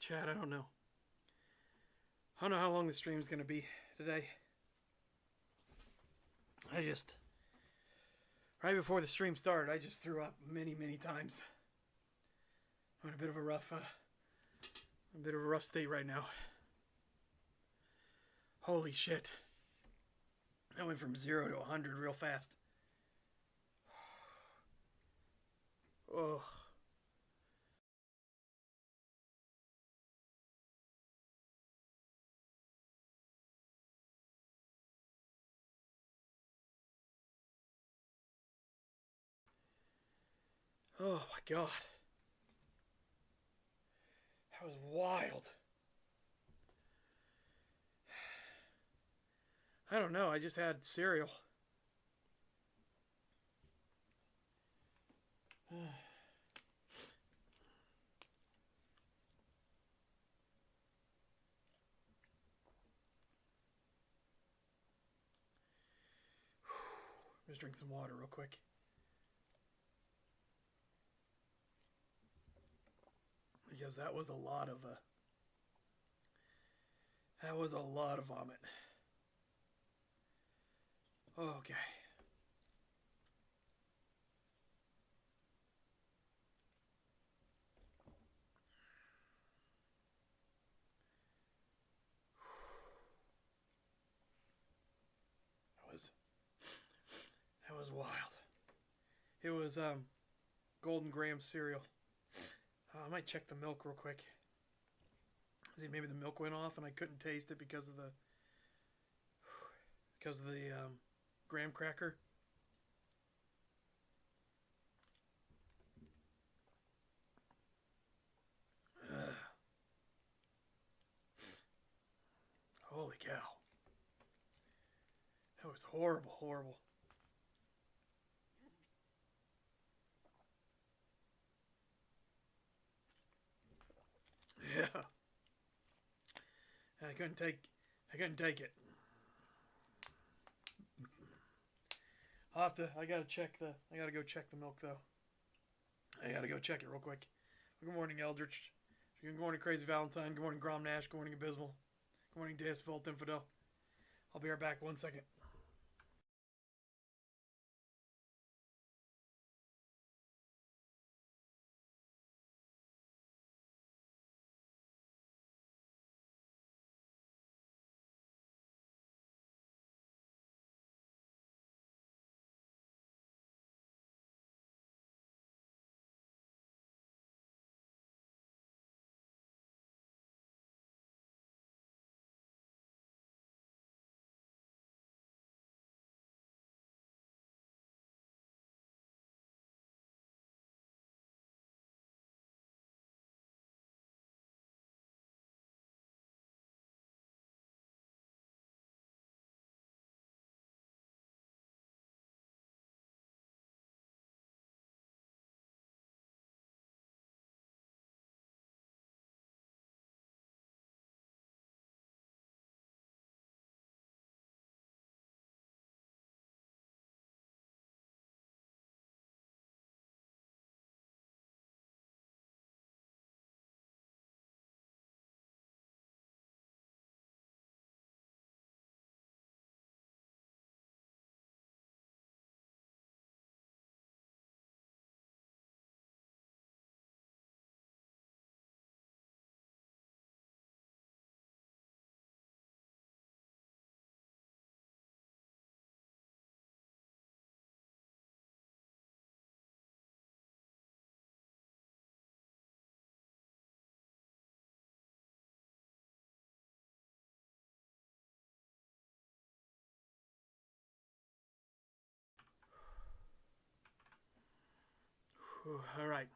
Chad, I don't know. I don't know how long the stream's gonna be today. Right before the stream started, I just threw up many, many times. I'm in a bit of a rough state right now. Holy shit. I went from 0 to 100 real fast. Oh. Oh my god. That was wild. I don't know, I just had cereal. Just drink some water real quick. Because that was a lot of vomit. Okay. That was wild. It was Golden Graham cereal. I might check the milk real quick. See, maybe the milk went off and I couldn't taste it because of the graham cracker. Holy cow. That was horrible, horrible. Yeah. I couldn't take it. I gotta go check the milk though. I gotta go check it real quick. Good morning, Eldritch. Good morning, Crazy Valentine. Good morning, Grom Nash. Good morning, Abysmal. Good morning, Deus Volt Infidel. I'll be right back 1 second. Whew, all right.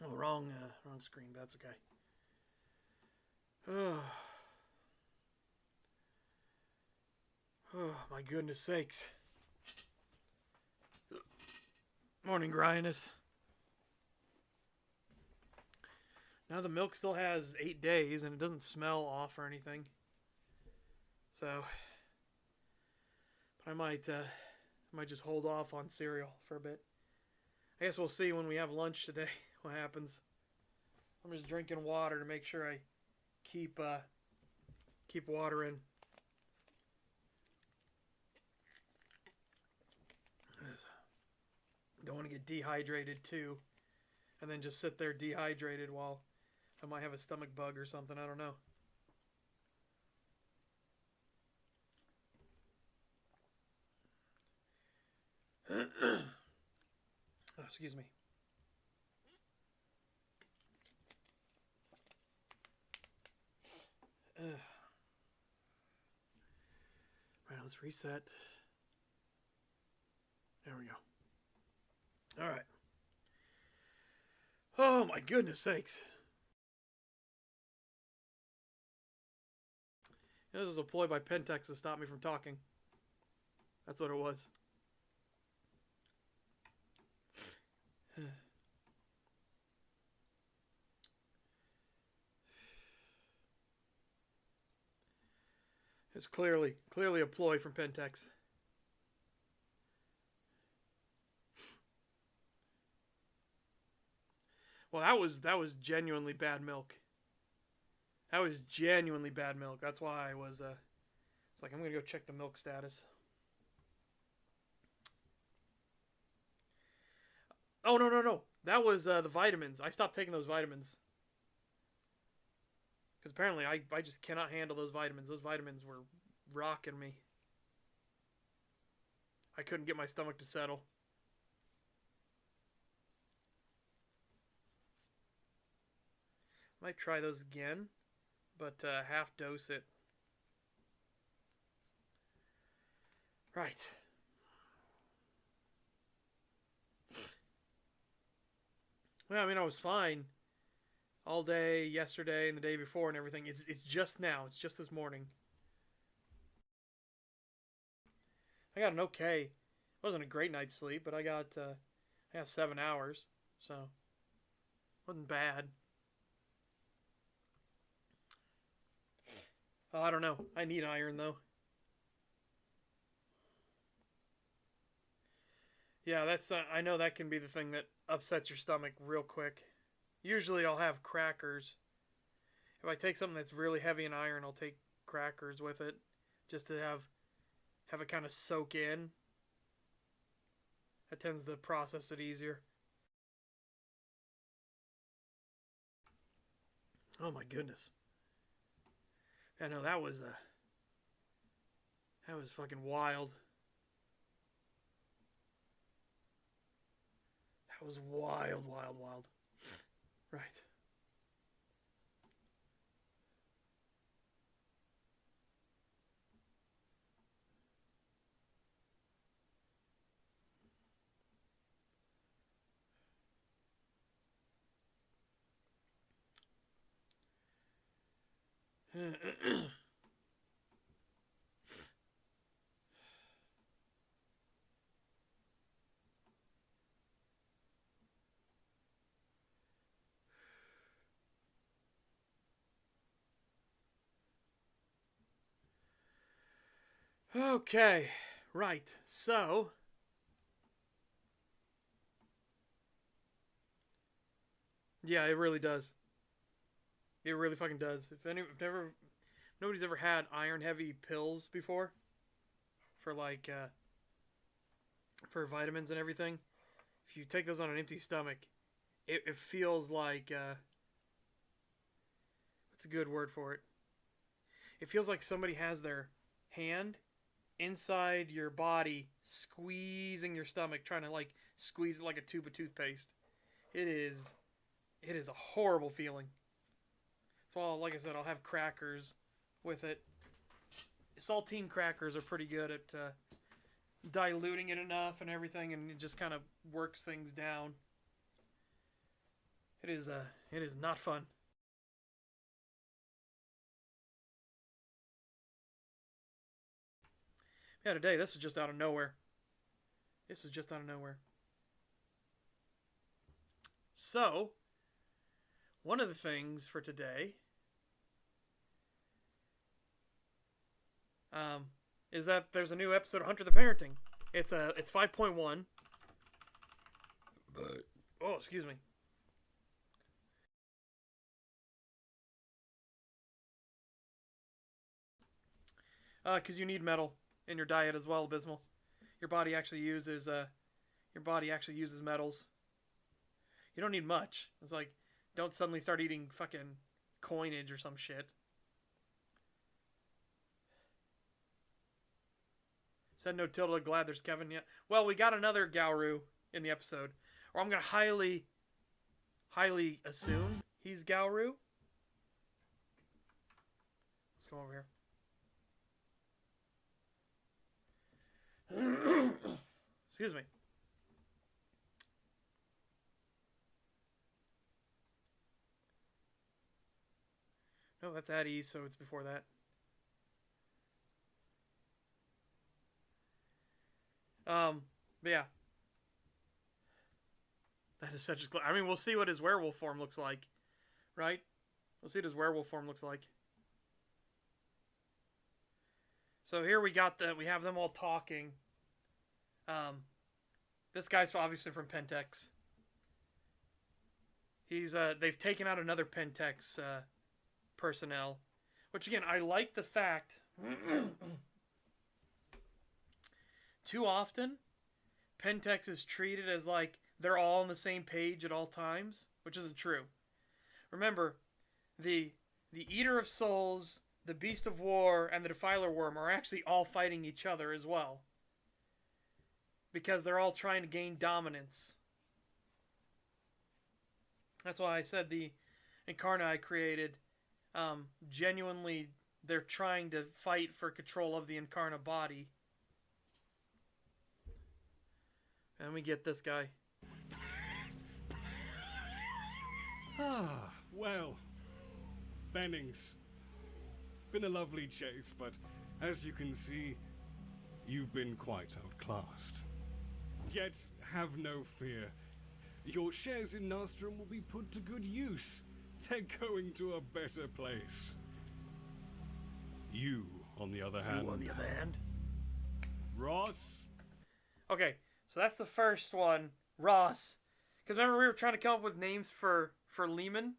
Oh, wrong screen. That's okay. Oh. Oh, my goodness sakes. Morning, Grynus. Now the milk still has 8 days and it doesn't smell off or anything. So, but I might just hold off on cereal for a bit. I guess we'll see when we have lunch today what happens. I'm just drinking water to make sure I keep water in. Don't want to get dehydrated too, and then just sit there dehydrated while I might have a stomach bug or something. I don't know. Oh, excuse me. Right, let's reset. There we go. All right. Oh my goodness sakes. This was a ploy by Pentex to stop me from talking. That's what it was. It's clearly a ploy from Pentex. Well, that was genuinely bad milk. That was genuinely bad milk. That's why I was it's like I'm gonna go check the milk status. Oh no. That was the vitamins. I stopped taking those vitamins. Because apparently I just cannot handle those vitamins. Those vitamins were rocking me. I couldn't get my stomach to settle. Might try those again, but half dose it. Right. Well, I mean, I was fine all day yesterday and the day before and everything. It's just now. It's just this morning. I got an okay. It wasn't a great night's sleep, but I got 7 hours, so wasn't bad. Oh, I don't know. I need iron though. Yeah, that's I know that can be the thing that upsets your stomach real quick. Usually I'll have crackers. If I take something that's really heavy in iron, I'll take crackers with it just to have it kind of soak in. That tends to process it easier. Oh my goodness. I know that was fucking wild. That was wild. Right. Okay, right. So, yeah, it really does. It really fucking does. If nobody's ever had iron heavy pills before for like for vitamins and everything, if you take those on an empty stomach, it feels like what's a good word for it? It feels like somebody has their hand inside your body, squeezing your stomach, trying to like squeeze it like a tube of toothpaste. It is, it is a horrible feeling. So, like I said, I'll have crackers with it. Saltine crackers are pretty good at diluting it enough and everything, and it just kind of works things down. It is not fun. Yeah, today this is just out of nowhere. This is just out of nowhere. So, one of the things for today is that there's a new episode of Hunter the Parenting. It's 5.1. But oh, excuse me. Because you need metal in your diet as well, Abysmal. Your body actually uses metals. You don't need much. It's like, don't suddenly start eating fucking coinage or some shit. Said no tilde, glad there's Kevin yet. Well, we got another Gauru in the episode. Or I'm going to highly assume he's Gauru. Let's go over here. Excuse me. No, that's at ease, so it's before that. But yeah. That is such a... I mean, we'll see what his werewolf form looks like. Right? We'll see what his werewolf form looks like. So here we have them all talking. This guy's obviously from Pentex. They've taken out another Pentex personnel, which again, I like the fact too often Pentex is treated as like they're all on the same page at all times, which isn't true. Remember, the Eater of Souls, the Beast of War, and the Defiler Worm are actually all fighting each other as well, because they're all trying to gain dominance. That's why I said the Incarna I created, genuinely, they're trying to fight for control of the Incarna body. And we get this guy. Ah, well, Bennings. Been a lovely chase, but as you can see, you've been quite outclassed. Yet, have no fear. Your shares in Nostrum will be put to good use. They're going to a better place. You, on the other hand... Ross? Okay, so that's the first one. Ross. Because remember we were trying to come up with names for Lehman?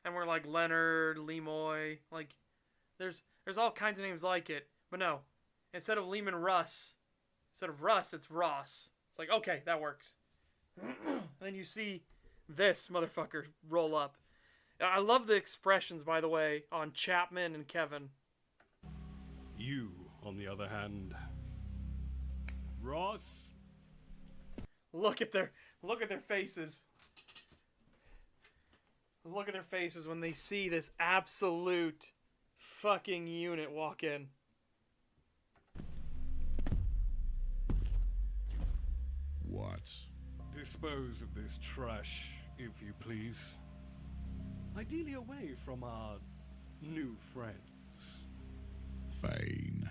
And we're like Leonard, Lemoy, like there's all kinds of names like it. But no. Instead of Lehman Russ, instead of Russ, it's Ross. It's like, okay, that works. And then you see this motherfucker roll up. I love the expressions, by the way, on Chapman and Kevin. You, on the other hand, Ross. Look at their faces. Look at their faces when they see this absolute fucking unit walk in. What? Dispose of this trash, if you please. Ideally away from our new friends. Fine.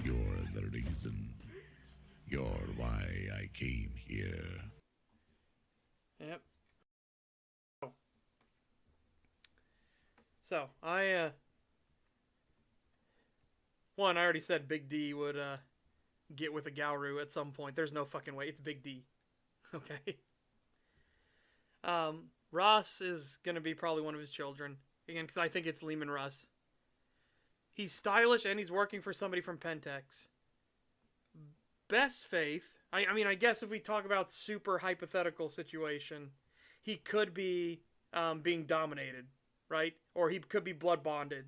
You're the reason. You're why I came here. Yep. So, I already said Big D would, get with a Gauru at some point. There's no fucking way. It's Big D. Okay? Ross is gonna be probably one of his children. Again, because I think it's Lehman Russ. He's stylish and he's working for somebody from Pentex. Best faith. I mean, I guess if we talk about super hypothetical situation, he could be being dominated, right? Or he could be blood bonded.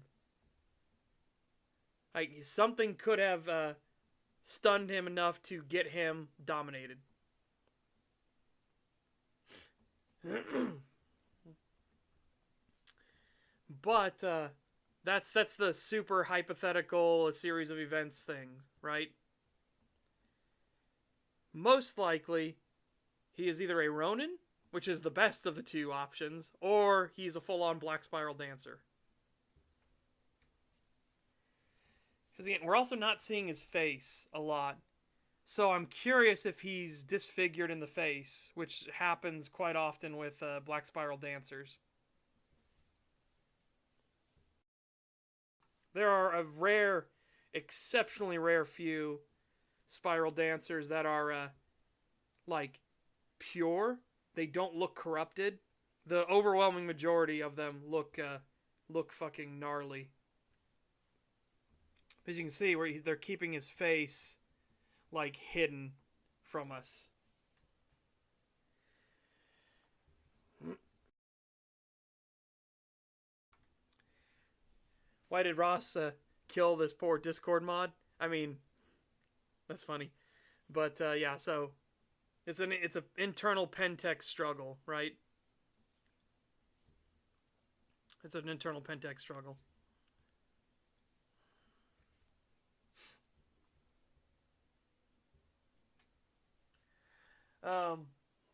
Like, something could have stunned him enough to get him dominated. But that's the super hypothetical, a series of events thing, right? Most likely, he is either a Ronin, which is the best of the two options, or he's a full-on Black Spiral Dancer. Because again, we're also not seeing his face a lot. So I'm curious if he's disfigured in the face, which happens quite often with Black Spiral Dancers. There are a rare, exceptionally rare few Spiral Dancers that are, like, pure. They don't look corrupted. The overwhelming majority of them look look fucking gnarly. As you can see, where they're keeping his face like hidden from us. Why did Ross kill this poor Discord mod? I mean, that's funny, but yeah. So it's an internal Pentex struggle, right? It's an internal Pentex struggle.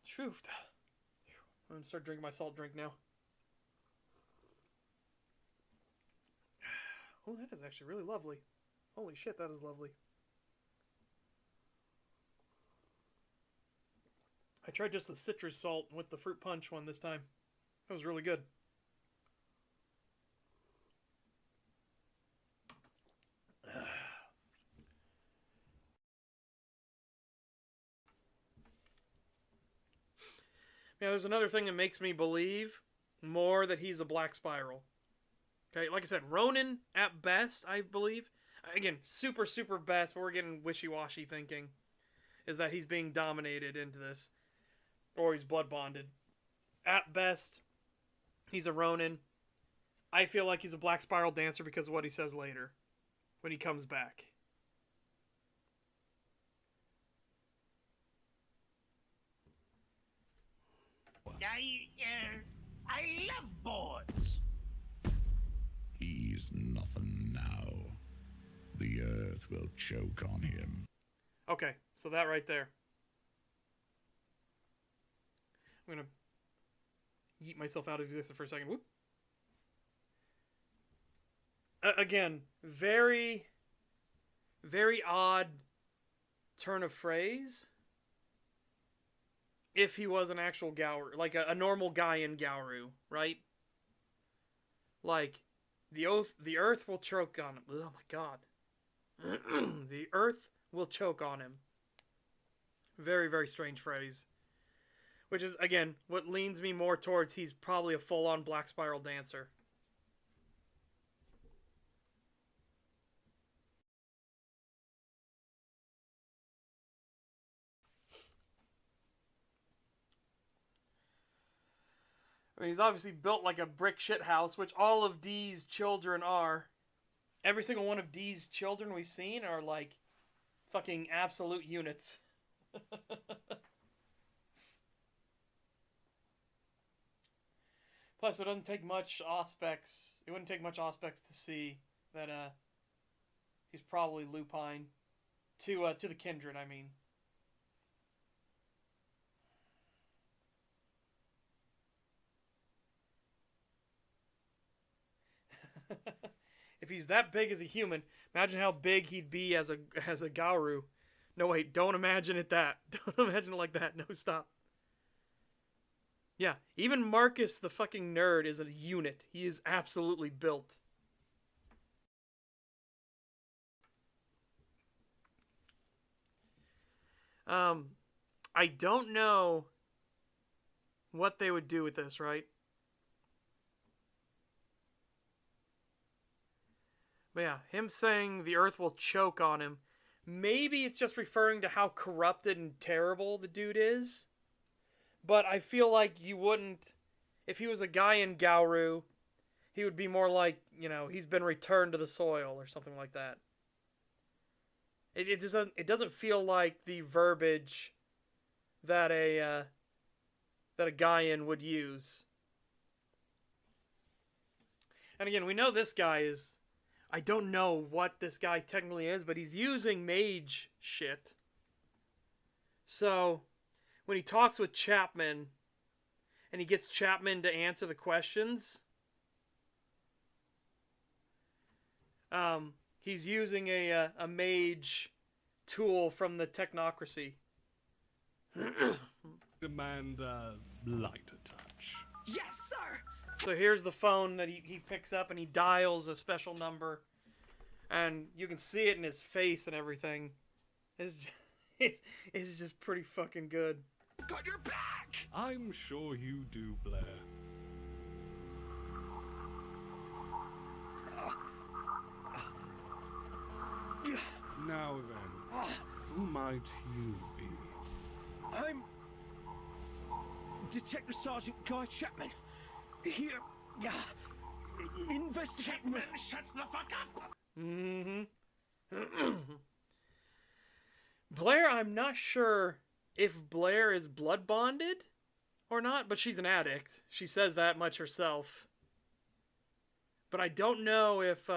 Truth. I'm gonna start drinking my salt drink now. Oh, that is actually really lovely. Holy shit, that is lovely. I tried just the citrus salt with the fruit punch one this time. That was really good. Yeah, there's another thing that makes me believe more that he's a Black Spiral. Okay, like I said, Ronin at best, I believe. Again, super, super best, but we're getting wishy-washy thinking. Is that he's being dominated into this. Or he's blood bonded. At best, he's a Ronin. I feel like he's a Black Spiral dancer because of what he says later. When he comes back. I love boards. He's nothing now. The earth will choke on him. Okay, so that right there. I'm gonna yeet myself out of this for a second. Whoop. Again, very, very odd turn of phrase. If he was an actual Gauru, like a normal guy in Gauru, right? Like, the earth will choke on him. Oh my god. The earth will choke on him. Very, very strange phrase. Which is, again, what leans me more towards he's probably a full-on Black Spiral dancer. I mean, he's obviously built like a brick shit house, which all of Dee's children are. Every single one of Dee's children we've seen are like fucking absolute units. Plus, it doesn't take much auspex. It wouldn't take much auspex to see that he's probably lupine to the kindred. I mean. If he's that big as a human, imagine how big he'd be as a Gauru. No, wait, don't imagine it that. Don't imagine it like that. No, stop. Yeah, even Marcus the fucking nerd is a unit. He is absolutely built. I don't know what they would do with this, right? But yeah, him saying the earth will choke on him. Maybe it's just referring to how corrupted and terrible the dude is. But I feel like you wouldn't... If he was a guy in Gauru, he would be more like, you know, he's been returned to the soil or something like that. It just doesn't... It doesn't feel like the verbiage that a Gaian would use. And again, we know this guy is... I don't know what this guy technically is, but he's using mage shit. So, when he talks with Chapman, and he gets Chapman to answer the questions, he's using a mage tool from the technocracy. Demand a lighter touch. Yes, sir. So here's the phone that he picks up and he dials a special number. And you can see it in his face and everything. It's just pretty fucking good. Got your back. I'm sure you do, Blair. Now then, who might you be? I'm Detective Sergeant Guy Chapman. Here, investigating. Chapman, shut the fuck up! Mm-hmm. Blair, I'm not sure if Blair is blood bonded or not, but she's an addict. She says that much herself. But I don't know if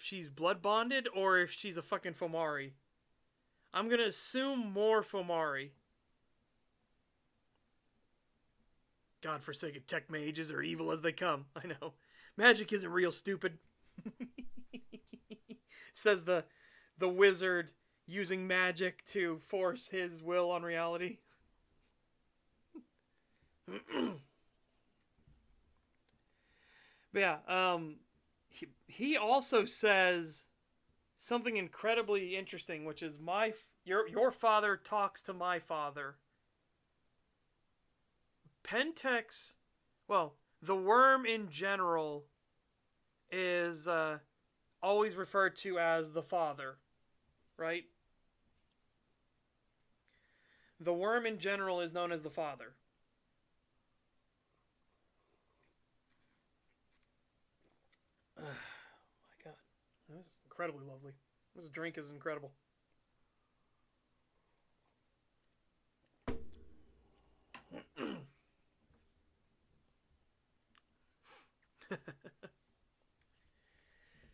she's blood bonded or if she's a fucking Fomari. I'm gonna assume more Fomari. Godforsaken tech mages are evil as they come. I know. Magic isn't real, stupid. Says the wizard using magic to force his will on reality. But yeah, he also says something incredibly interesting, which is your father talks to my father. Pentex, well, the worm in general is always referred to as the father, right? The worm in general is known as the father. Oh my god. This is incredibly lovely. This drink is incredible.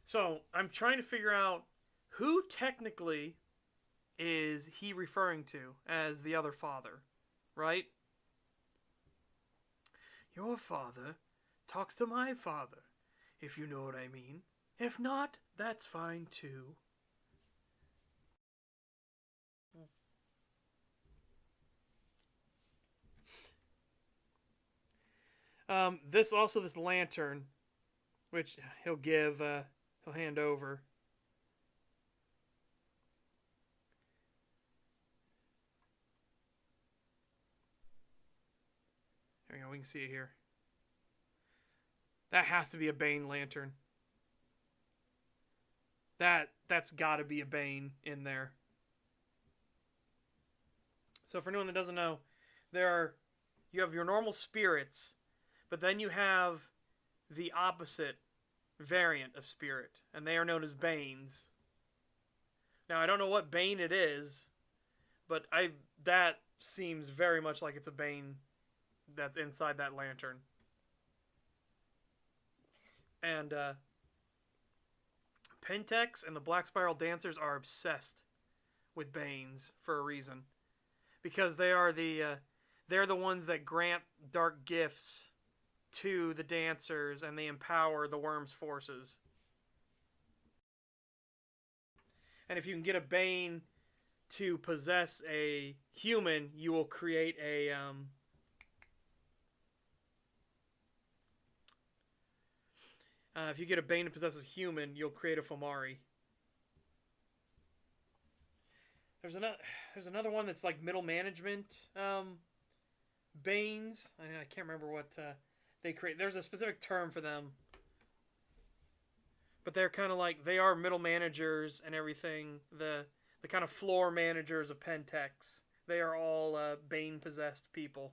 So, I'm trying to figure out who technically is he referring to as the other father, right? Your father talks to my father, if you know what I mean. If not, that's fine too. This lantern, which he'll hand over. There we go, we can see it here. That has to be a Bane lantern. That's gotta be a Bane in there. So for anyone that doesn't know, you have your normal spirits, but then you have the opposite variant of spirit, and they are known as Banes. Now I don't know what Bane it is, but that seems very much like it's a Bane that's inside that lantern. And Pentex and the Black Spiral Dancers are obsessed with Banes for a reason, because they're the ones that grant dark gifts to the dancers, and they empower the worm's forces. And if you can get a Bane to possess a human, you will create a if you get a Bane to possess a human, you'll create a Fomari. There's another one that's like middle management Banes. I can't remember what they create. There's a specific term for them, but they're kind of like, they are middle managers and everything. The kind of floor managers of Pentex. They are all Bane possessed people.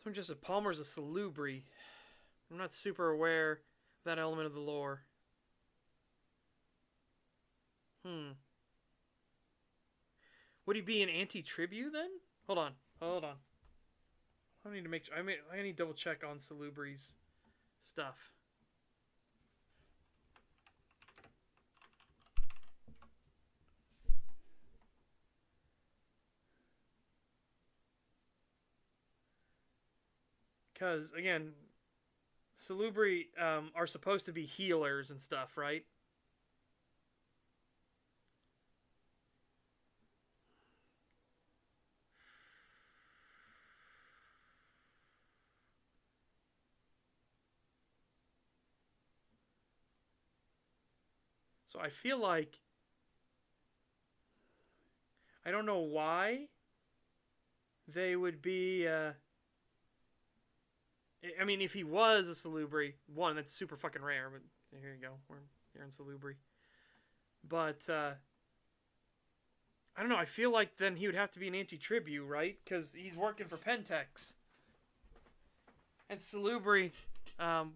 Someone just said Palmer's a salubri. I'm not super aware of that element of the lore. Would he be an anti-tribu then? Hold on. I need to make sure. I need to double check on Salubri's stuff. Because, again, Salubri are supposed to be healers and stuff, right? So I feel like, I don't know why they would be. I mean, if he was a Salubri, one, that's super fucking rare, but here you go. You're in Salubri. But, I don't know, I feel like then he would have to be an anti-tribu, right? Because he's working for Pentex. And Salubri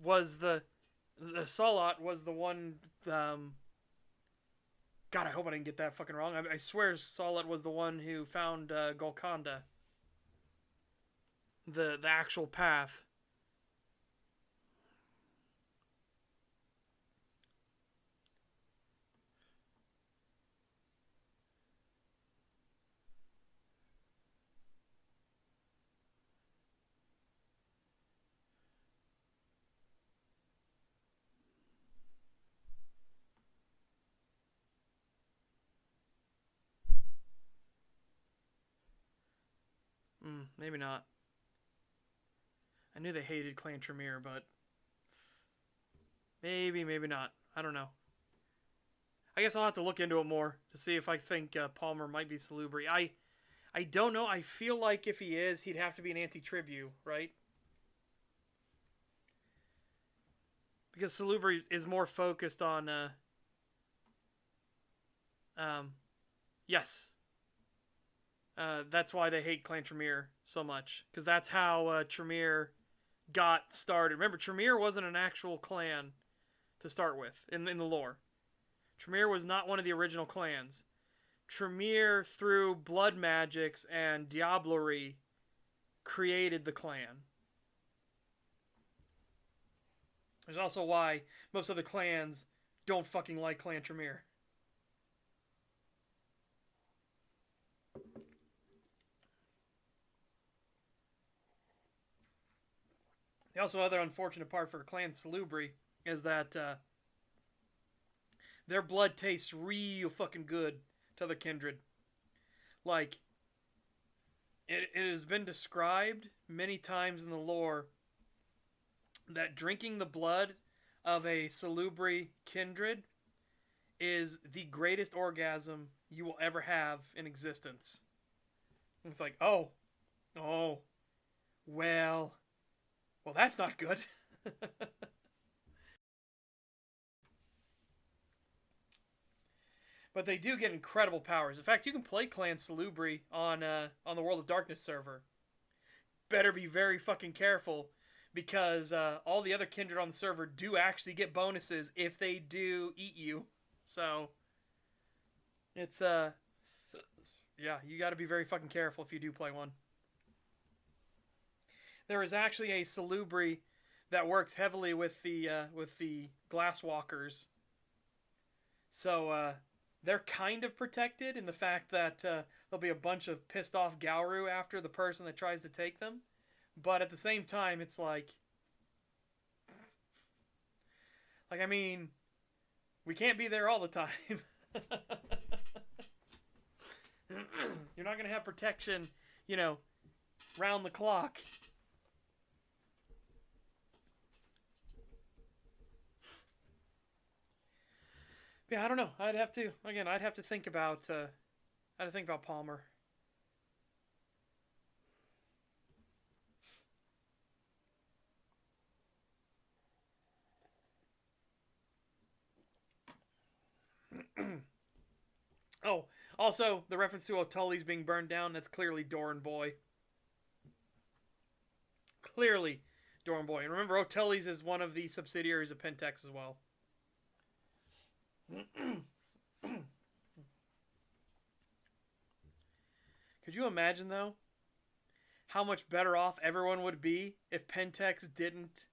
was the Salat was the one. God, I hope I didn't get that fucking wrong. I swear Salat was the one who found Golconda. The actual path. Maybe not. I knew they hated Clan Tremere, but maybe not. I don't know. I guess I'll have to look into it more to see if I think Palmer might be Salubri. I don't know. I feel like if he is, he'd have to be an anti-tribu, right? Because Salubri is more focused on, yes. That's why they hate Clan Tremere so much. Because that's how Tremere got started. Remember, Tremere wasn't an actual clan to start with in the lore. Tremere was not one of the original clans. Tremere, through blood magics and diablerie, created the clan. There's also why most of the clans don't fucking like Clan Tremere. The also other unfortunate part for Clan Salubri is that their blood tastes real fucking good to other kindred. Like, it has been described many times in the lore that drinking the blood of a Salubri kindred is the greatest orgasm you will ever have in existence. And it's like, oh, well, that's not good. But they do get incredible powers. In fact, you can play Clan Salubri on the World of Darkness server. Better be very fucking careful, because all the other kindred on the server do actually get bonuses if they do eat you. So, it's, yeah, you gotta be very fucking careful if you do play one. There is actually a Salubri that works heavily with the Glasswalkers. So, they're kind of protected in the fact that there'll be a bunch of pissed off Gauru after the person that tries to take them. But at the same time, it's like, I mean, we can't be there all the time. You're not going to have protection, round the clock. Yeah, I don't know. I'd have to think about Palmer. Oh, also, the reference to O'Tully's being burned down, that's clearly Doran Boy. Clearly Doran Boy. And remember, O'Tully's is one of the subsidiaries of Pentex as well. Could you imagine, though, how much better off everyone would be if Pentex didn't,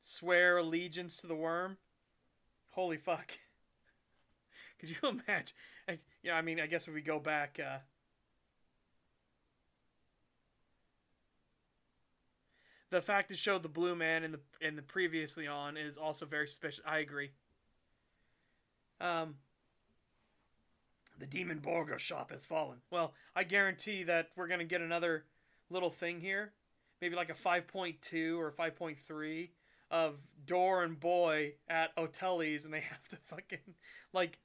swear allegiance to the worm? Holy fuck. Could you imagine? I guess if we go back, the fact it showed the blue man in the previously on is also very suspicious. I agree. The Demon Borgo shop has fallen. Well, I guarantee that we're going to get another little thing here. Maybe like a 5.2 or 5.3 of Doran Boy at O'Tully's, and they have to fucking,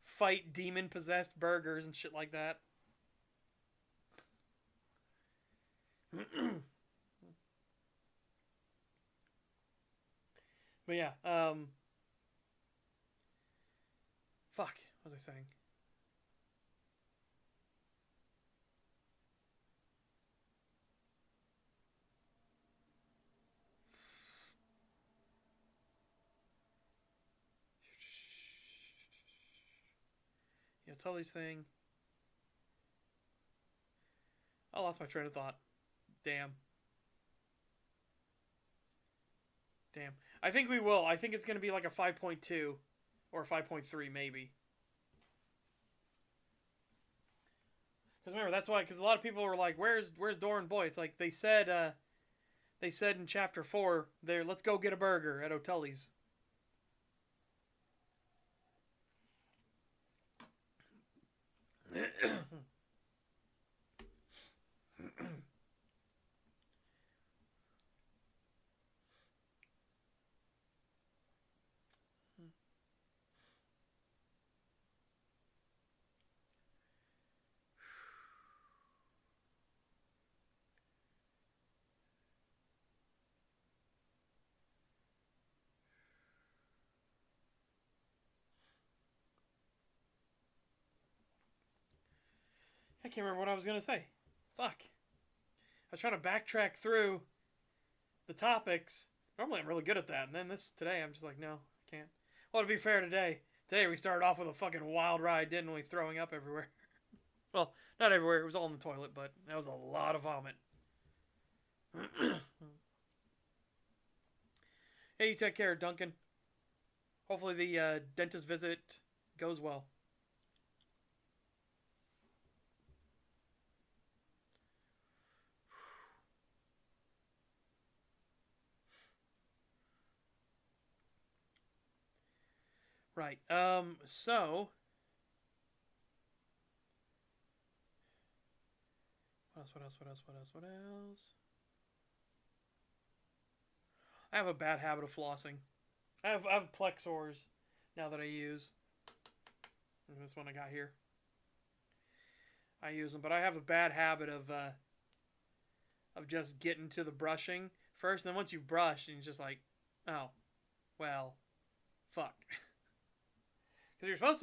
fight demon-possessed burgers and shit like that. But yeah, fuck, what was I saying? Yeah, Tully's thing. I lost my train of thought. Damn. Damn. I think we will. I think it's going to be like a 5.2 or a 5.3 maybe. Because remember, that's why. Because a lot of people were like, "Where's Doran Boy?" It's like they said in chapter 4 there. Let's go get a burger at O'Tully's. I can't remember what I was gonna say. Fuck. I was trying to backtrack through the topics. Normally I'm really good at that, and then today I'm just like, no, I can't. Well, to be fair, today we started off with a fucking wild ride, didn't we? Throwing up everywhere. Well, not everywhere. It was all in the toilet, but that was a lot of vomit. Hey, you take care, Duncan. Hopefully the dentist visit goes well. Right. So what else? I have a bad habit of flossing. I have Plexors now that I use. And this one I got here. I use them, but I have a bad habit of just getting to the brushing first, and then once you've brushed, and you're just like, oh, well, fuck. Because you're supposed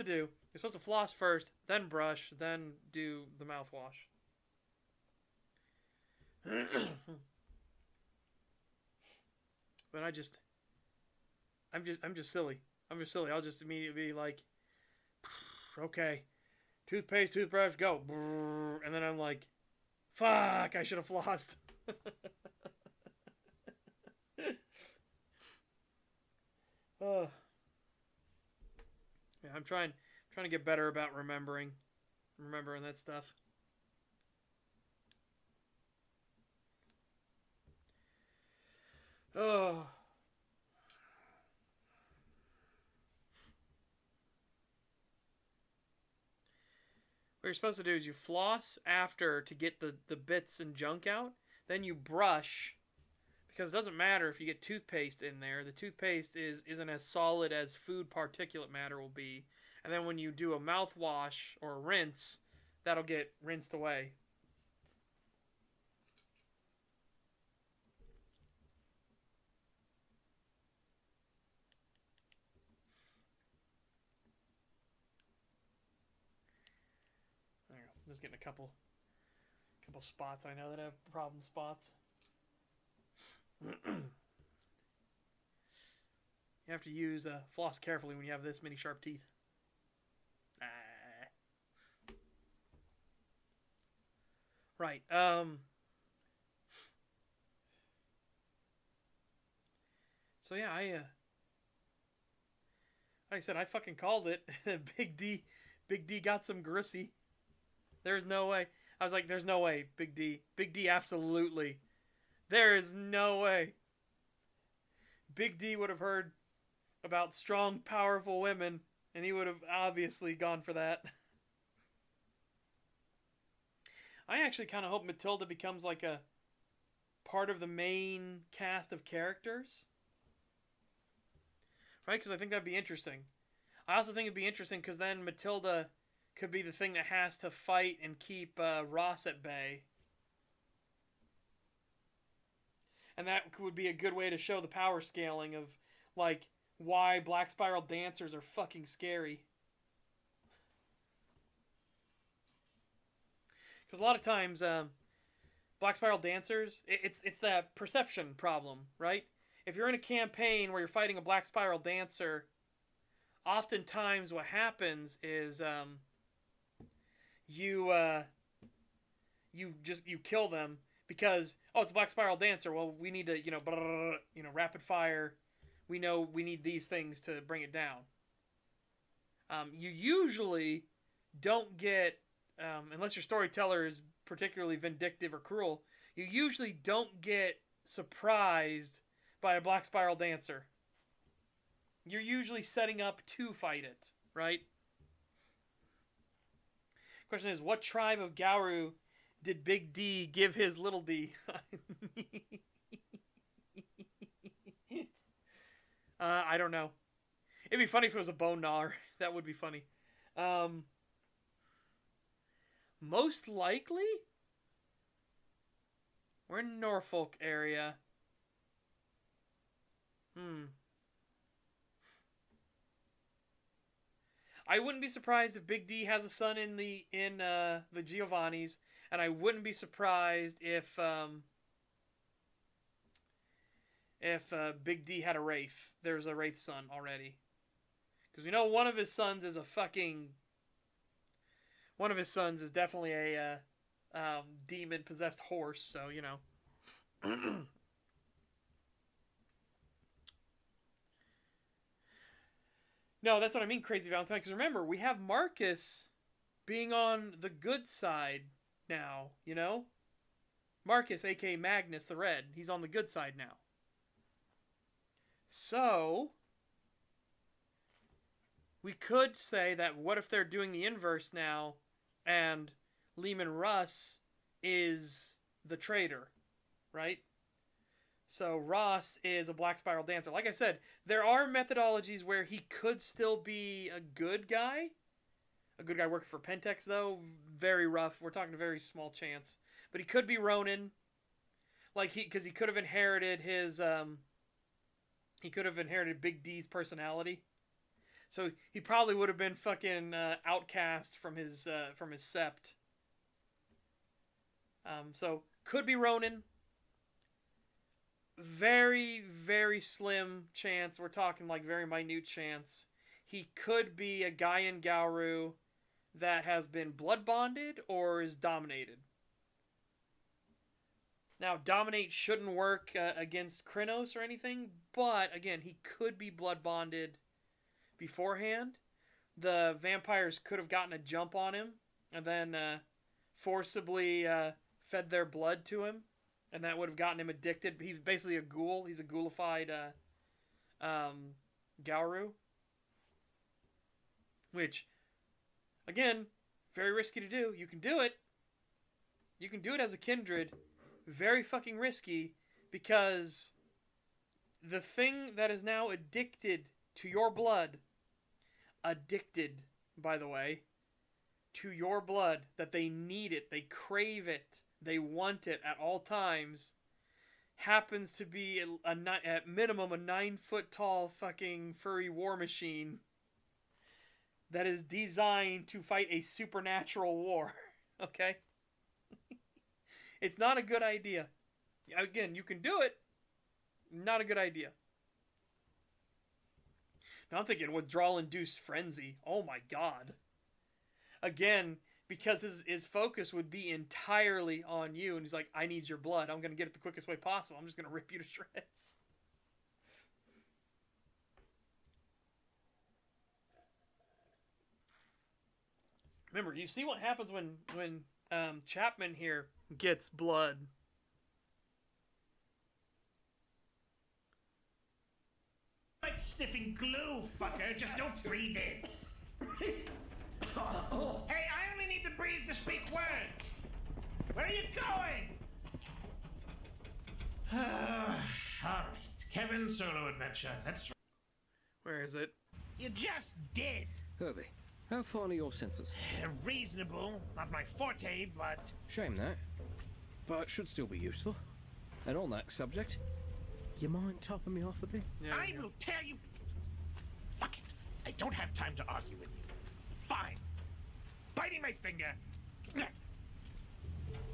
to floss first, then brush, then do the mouthwash. But I'm just silly. I'm just silly. I'll just immediately be like, okay, toothpaste, toothbrush, go. And then I'm like, fuck, I should have flossed. Oh. Yeah, I'm trying to get better about remembering that stuff. Oh. What you're supposed to do is you floss after to get the bits and junk out. Then you brush, because it doesn't matter if you get toothpaste in there. The toothpaste isn't as solid as food particulate matter will be. And then when you do a mouthwash or a rinse, that'll get rinsed away. There you go. I'm just getting a couple spots I know that have problem spots. You have to use floss carefully when you have this many sharp teeth. Right. So yeah, like I said, I fucking called it. Big D got some grissy. There's no way. I was like, there's no way, Big D, absolutely. There is no way. Big D would have heard about strong, powerful women, and he would have obviously gone for that. I actually kind of hope Matilda becomes like a part of the main cast of characters. Right? Because I think that'd be interesting. I also think it'd be interesting because then Matilda could be the thing that has to fight and keep Ross at bay. And that would be a good way to show the power scaling of, like, why Black Spiral Dancers are fucking scary. Because a lot of times, Black Spiral Dancers, it's that perception problem, right? If you're in a campaign where you're fighting a Black Spiral Dancer, oftentimes what happens is you kill them because, oh, it's a Black Spiral Dancer. Well, we need to, rapid fire. We know we need these things to bring it down. You usually don't get, unless your storyteller is particularly vindictive or cruel, you usually don't get surprised by a Black Spiral Dancer. You're usually setting up to fight it, right? Question is, what tribe of Gauru did Big D give his little D? I don't know. It'd be funny if it was a bone gnawer. That would be funny. Most likely, we're in Norfolk area. I wouldn't be surprised if Big D has a son in the Giovanni's, and I wouldn't be surprised if Big D had a Wraith. There's a Wraith son already, because we know one of his sons is definitely a demon possessed horse. So No, that's what I mean, Crazy Valentine. Because remember, we have Marcus being on the good side now, Marcus, a.k.a. Magnus the Red. He's on the good side now. So, we could say that what if they're doing the inverse now, and Lehman Russ is the traitor, right? So Ross is a Black Spiral Dancer. Like I said, there are methodologies where he could still be a good guy. A good guy working for Pentex, though. Very rough. We're talking a very small chance. But he could be Ronin. Because he could have inherited his... he could have inherited Big D's personality. So he probably would have been fucking outcast from his sept. So, could be Ronin. Very, very slim chance. We're talking like very minute chance. He could be a guy in Gauru that has been blood bonded or is dominated. Now, dominate shouldn't work against Krynos or anything, but again, he could be blood bonded beforehand. The vampires could have gotten a jump on him and then forcibly fed their blood to him. And that would have gotten him addicted. He's basically a ghoul. He's a ghoulified Gauru. Which, again, very risky to do. You can do it. You can do it as a kindred. Very fucking risky. Because the thing that is now addicted to your blood, addicted, by the way, to your blood, that they need it, they crave it, they want it at all times, happens to be at minimum a 9-foot tall fucking furry war machine that is designed to fight a supernatural war. Okay? It's not a good idea. Again, you can do it. Not a good idea. Now I'm thinking withdrawal-induced frenzy. Oh my god. Again, because his focus would be entirely on you, and he's like, I need your blood. I'm going to get it the quickest way possible. I'm just going to rip you to shreds. Remember, you see what happens when Chapman here gets blood. Like sniffing glue, fucker. Just don't breathe it. Hey, I only need to breathe to speak words. Where are you going? All right, Kevin solo adventure. That's right. Where is it? You just did. Herbie, how fine are your senses? Reasonable. Not my forte, but... Shame that. But should still be useful. And on that subject, you mind topping me off a bit? Yeah, I will tear you. Fuck it. I don't have time to argue with you. Fine. Biting my finger.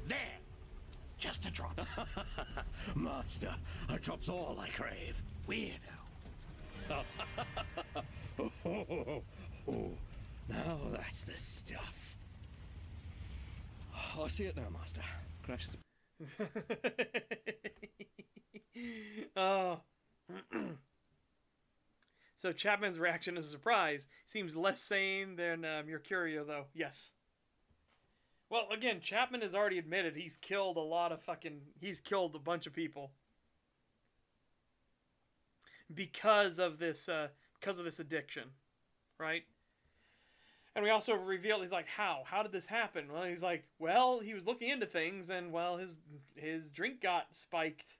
There. Just a drop. Master, a drop's all I crave. Weirdo. Now that's the stuff. I see it now, Master. Gracious. Oh. So Chapman's reaction is a surprise. Seems less sane than Mercurio, though. Yes. Well, again, Chapman has already admitted he's killed he's killed a bunch of people because of this addiction, right? And we also revealed, he's like, how did this happen? Well, he's like, well, he was looking into things, and well, his drink got spiked.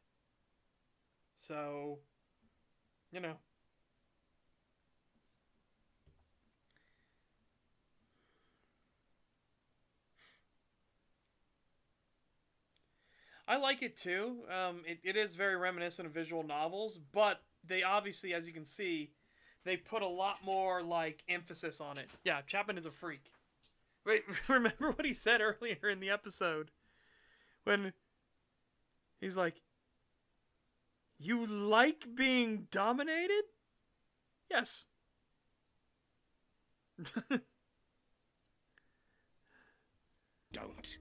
So, you know. I like it too. It is very reminiscent of visual novels, but they obviously, as you can see, they put a lot more like emphasis on it. Yeah, Chapman is a freak. Wait, remember what he said earlier in the episode when he's like, "You like being dominated?" Yes. Don't.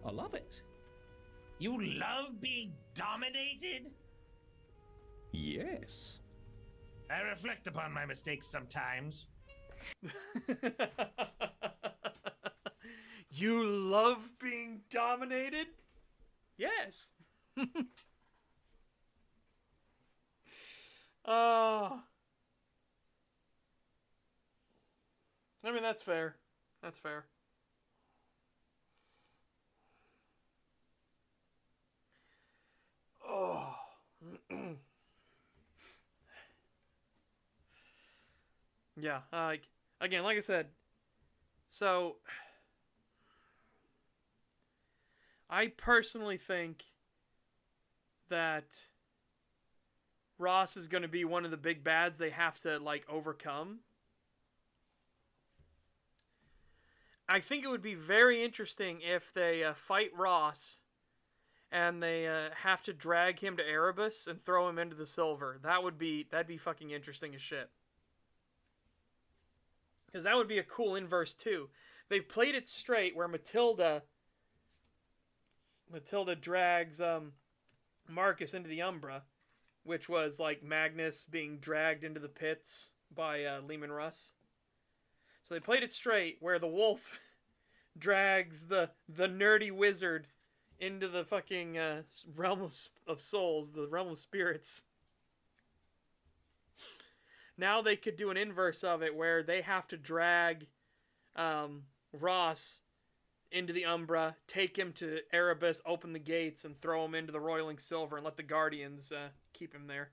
I love it. You love being dominated? Yes. I reflect upon my mistakes sometimes. You love being dominated? Yes. I mean, that's fair. That's fair. Oh. Yeah, again, like I said, so I personally think that Ross is going to be one of the big bads they have to like overcome. I think it would be very interesting if they fight Ross and they have to drag him to Erebus and throw him into the silver. That'd be fucking interesting as shit. Because that would be a cool inverse too. They've played it straight where Matilda drags Marcus into the Umbra, which was like Magnus being dragged into the pits by Lehman Russ. So they played it straight where the wolf drags the nerdy wizard into the fucking realm of souls, the realm of spirits. Now they could do an inverse of it where they have to drag Ross into the Umbra, take him to Erebus, open the gates, and throw him into the Roiling Silver and let the Guardians keep him there.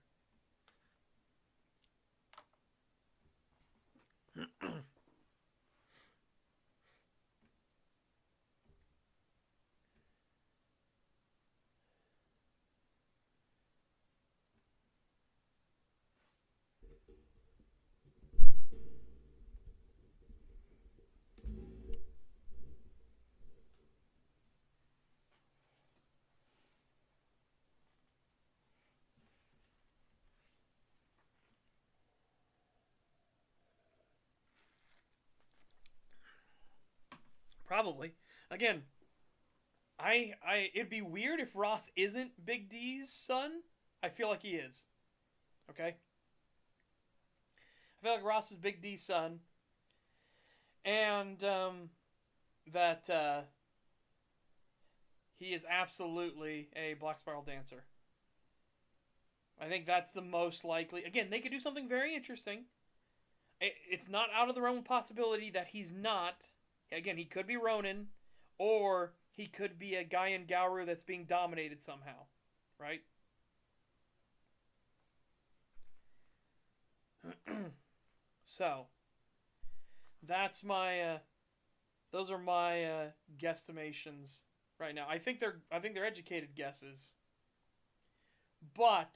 Probably. Again, it'd be weird if Ross isn't Big D's son. I feel like he is. Okay? I feel like Ross is Big D's son. And that he is absolutely a Black Spiral dancer. I think that's the most likely. Again, they could do something very interesting. It's not out of the realm of possibility that he's not. Again, he could be Ronin, or he could be a guy in Gauru that's being dominated somehow, right? So, that's my. Those are my guesstimations right now. I think they're educated guesses. but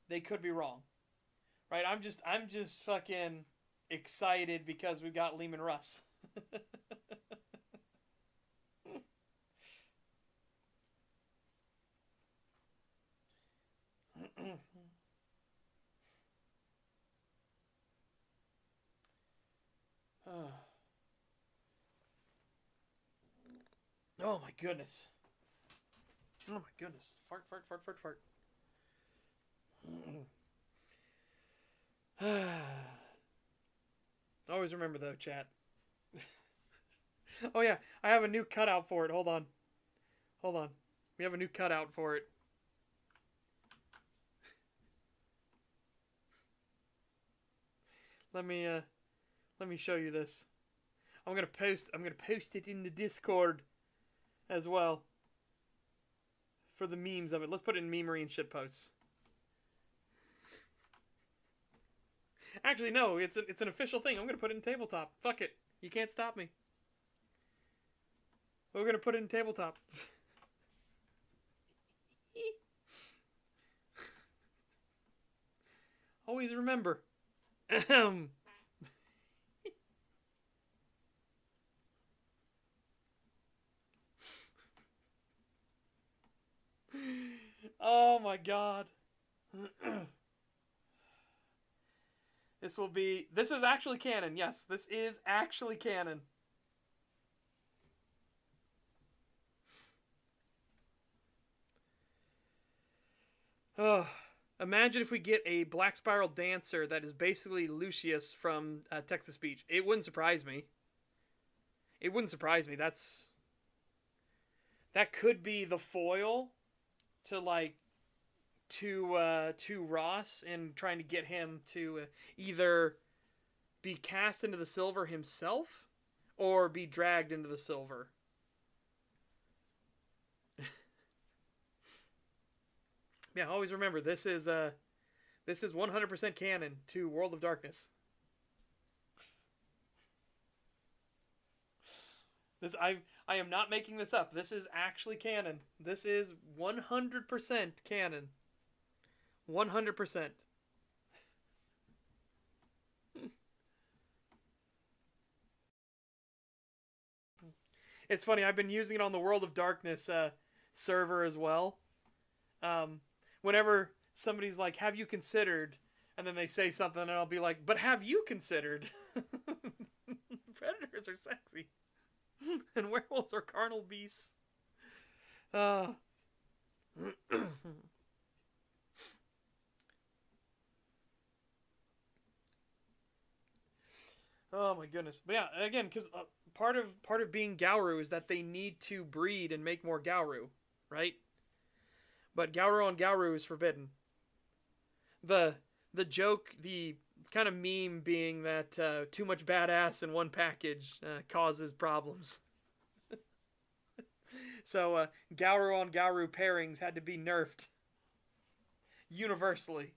they could be wrong, right? I'm just fucking excited because we got Lehman Russ. Oh my goodness. Oh my goodness. Fart, fart, fart, fart, fart. Always remember though, chat. Oh yeah, I have a new cutout for it. Hold on. Hold on. We have a new cutout for it. Let me show you this. I'm gonna post it in the Discord as well. For the memes of it. Let's put it in memery and shit posts. Actually, no, it's an official thing. I'm gonna put it in tabletop. Fuck it. You can't stop me. We're gonna put it in tabletop. Always remember. Oh my god. This is actually canon. Yes, this is actually canon. Oh, imagine if we get a Black Spiral Dancer that is basically Lucius from Texas Speech. It wouldn't surprise me. It wouldn't surprise me. That could be the foil to to Ross and trying to get him to either be cast into the silver himself or be dragged into the silver. Yeah, always remember this is 100% canon to World of Darkness. I am not making this up. This is actually canon. This is 100% canon. 100%. It's funny, I've been using it on the World of Darkness server as well. Whenever somebody's like, have you considered? And then they say something and I'll be like, but have you considered? Predators are sexy. And werewolves are carnal beasts. Oh my goodness. But yeah, again, because part of being Gauru is that they need to breed and make more Gauru, right? But Gauru on Gauru is forbidden. The joke, the kind of meme being that too much badass in one package causes problems. So Gauru on Gauru pairings had to be nerfed universally.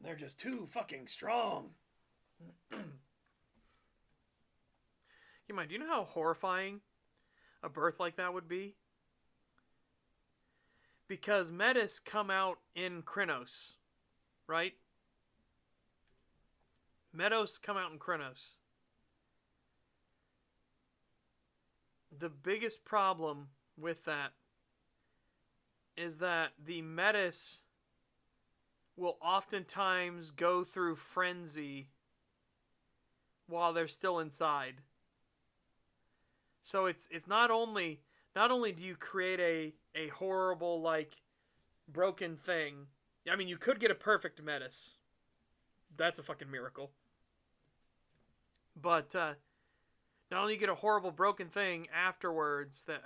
They're just too fucking strong. You mind, do you know how horrifying a birth like that would be? Because Metis come out in Krynos, right? Meadows come out in Krynos. The biggest problem with that is that the Metis will oftentimes go through frenzy while they're still inside. So it's not only do you create a horrible, like, broken thing. I mean, you could get a perfect Metis. That's a fucking miracle. But not only you get a horrible broken thing afterwards that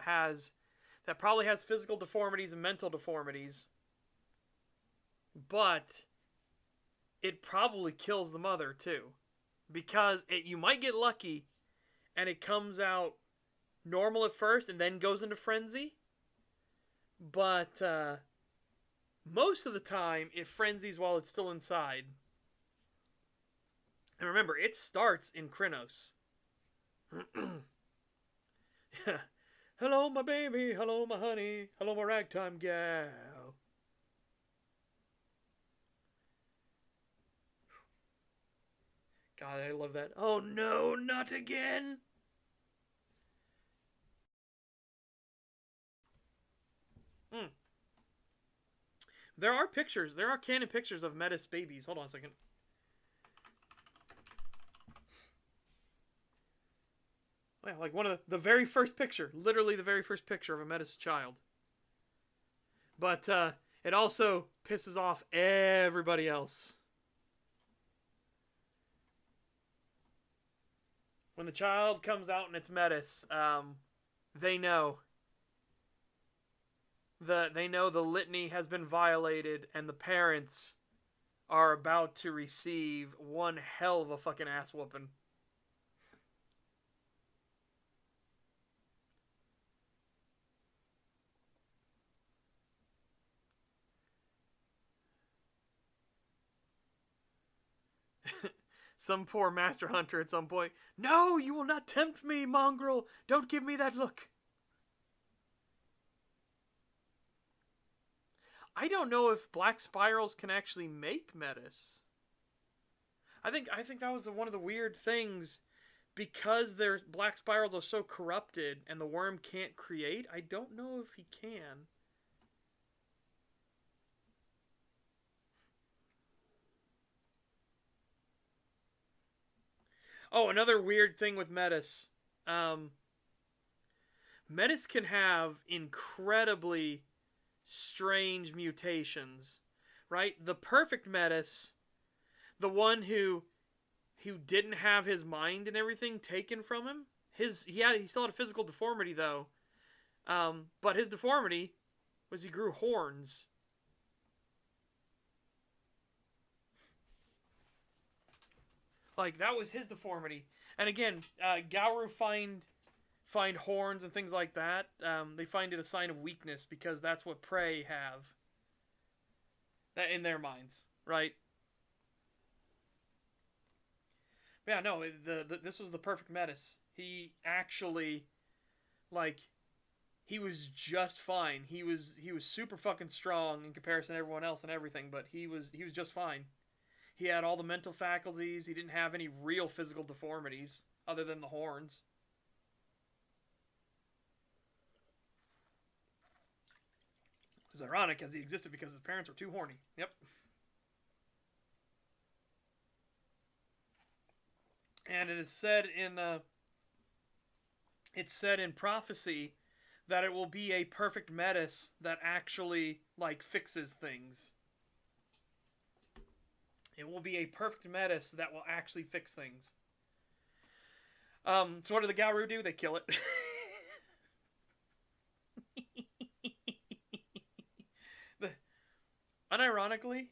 probably has physical deformities and mental deformities, but it probably kills the mother too, because you might get lucky and it comes out normal at first and then goes into frenzy, but most of the time it frenzies while it's still inside. And remember, it starts in Krynos. Hello, my baby. Hello, my honey. Hello, my ragtime gal. God, I love that. Oh no, not again. Hmm. There are pictures. There are canon pictures of Metis babies. Hold on a second. Yeah, like one of the very first picture. Literally the very first picture of a Metis child. But it also pisses off everybody else. When the child comes out and it's Metis, they know. They know the litany has been violated and the parents are about to receive one hell of a fucking ass whooping. Some poor master hunter at some point. No, you will not tempt me, mongrel. Don't give me that look. I don't know if black spirals can actually make Metis. I think that was one of the weird things, because their black spirals are so corrupted and the worm can't create. I don't know if he can. Oh, another weird thing with Metis. Metis can have incredibly strange mutations, right? The perfect Metis, the one who didn't have his mind and everything taken from him. He still had a physical deformity though. But his deformity was he grew horns. Like, that was his deformity. And again, Gauru find horns and things like that. They find it a sign of weakness because that's what prey have. That in their minds, right? But yeah, no, this was the perfect Metis. He actually, like, he was just fine. He was super fucking strong in comparison to everyone else and everything, but he was just fine. He had all the mental faculties. He didn't have any real physical deformities other than the horns. It was ironic, as he existed because his parents were too horny. Yep. And it is said in prophecy that it will be a perfect Metis that actually, like, fixes things. It will be a perfect Metis that will actually fix things. So what do the Gauru do? They kill it. Unironically,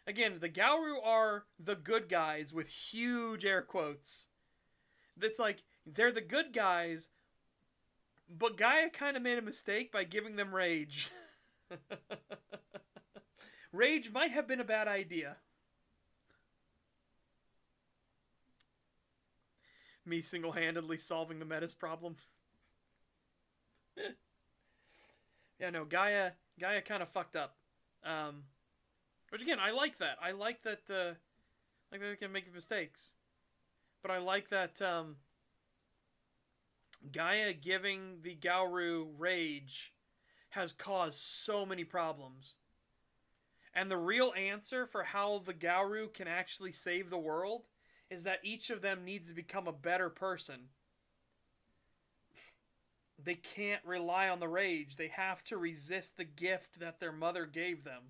again, the Gauru are the good guys with huge air quotes. That's like, they're the good guys, but Gaia kind of made a mistake by giving them rage. Rage might have been a bad idea. Me single-handedly solving the Metis problem. Yeah, no, Gaia kind of fucked up. Which again, I like that. I like that they can make mistakes. But I like that Gaia giving the Gauru rage has caused so many problems. And the real answer for how the Gauru can actually save the world is that each of them needs to become a better person. They can't rely on the rage. They have to resist the gift that their mother gave them.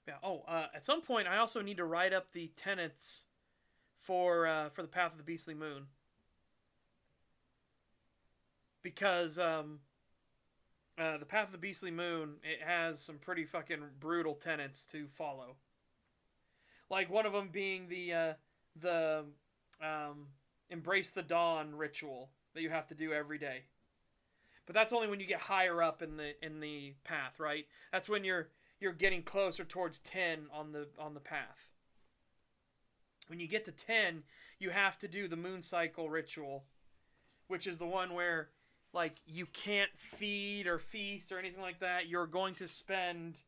Yeah. Oh, at some point, I also need to write up the tenets for the Path of the Beastly Moon, because the Path of the Beastly Moon, it has some pretty fucking brutal tenets to follow. Like one of them being the Embrace the Dawn ritual that you have to do every day. But that's only when you get higher up in the path, right? That's when you're getting closer towards 10 on the path. When you get to 10, you have to do the moon cycle ritual, which is the one where like you can't feed or feast or anything like that. You're going to spend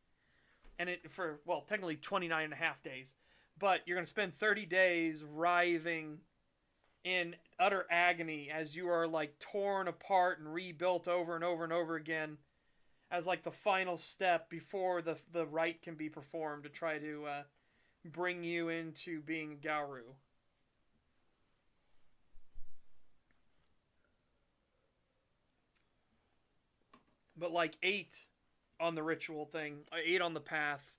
technically 29 and a half days, but you're going to spend 30 days writhing in utter agony as you are like torn apart and rebuilt over and over and over again as like the final step before the rite can be performed to try to bring you into being Gauru. But like 8 on the ritual thing, 8 on the path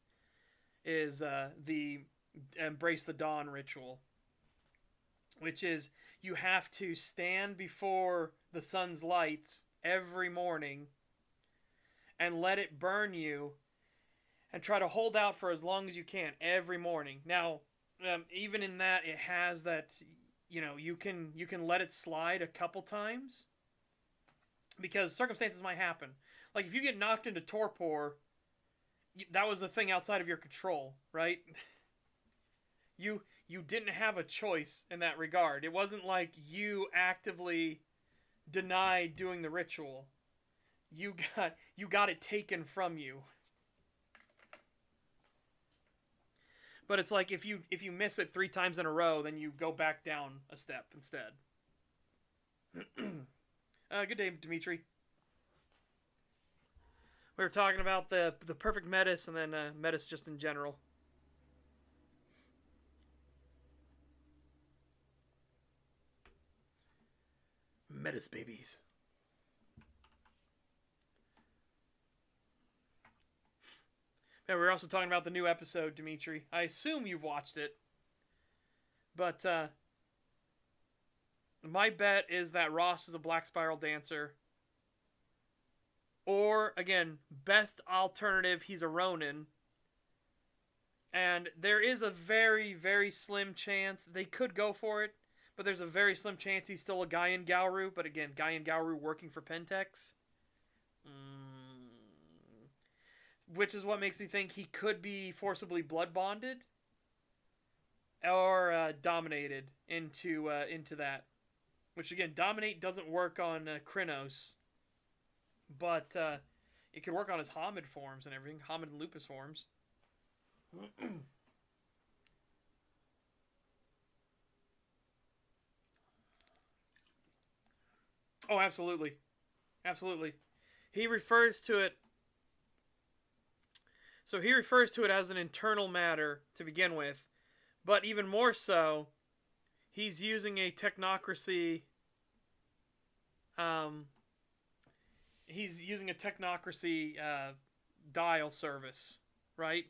is the Embrace the Dawn ritual, which is you have to stand before the sun's lights every morning and let it burn you and try to hold out for as long as you can every morning. Now, even in that, it has that, you can let it slide a couple times because circumstances might happen. Like if you get knocked into torpor, that was the thing outside of your control, right? You didn't have a choice in that regard. It wasn't like you actively denied doing the ritual. You got it taken from you. But it's like if you miss it 3 times in a row, then you go back down a step instead. Good day, Dimitri. We were talking about the perfect metis and then metis just in general. Metis babies. Yeah, we were also talking about the new episode, Dimitri. I assume you've watched it. But my bet is that Ross is a Black Spiral dancer. Or, again, best alternative, he's a Ronin. And there is a very, very slim chance they could go for it. But there's a very slim chance he's still a Gaian Gauru. But again, Gaian Gauru working for Pentex. Which is what makes me think he could be forcibly blood bonded. Or dominated into that. Which again, dominate doesn't work on Krynos. But it could work on his Hamid forms and everything. Hamid and Lupus forms. Oh, absolutely. Absolutely. He refers to it... So he refers to it as an internal matter to begin with. But even more so, he's using a technocracy... he's using a technocracy dial service, right?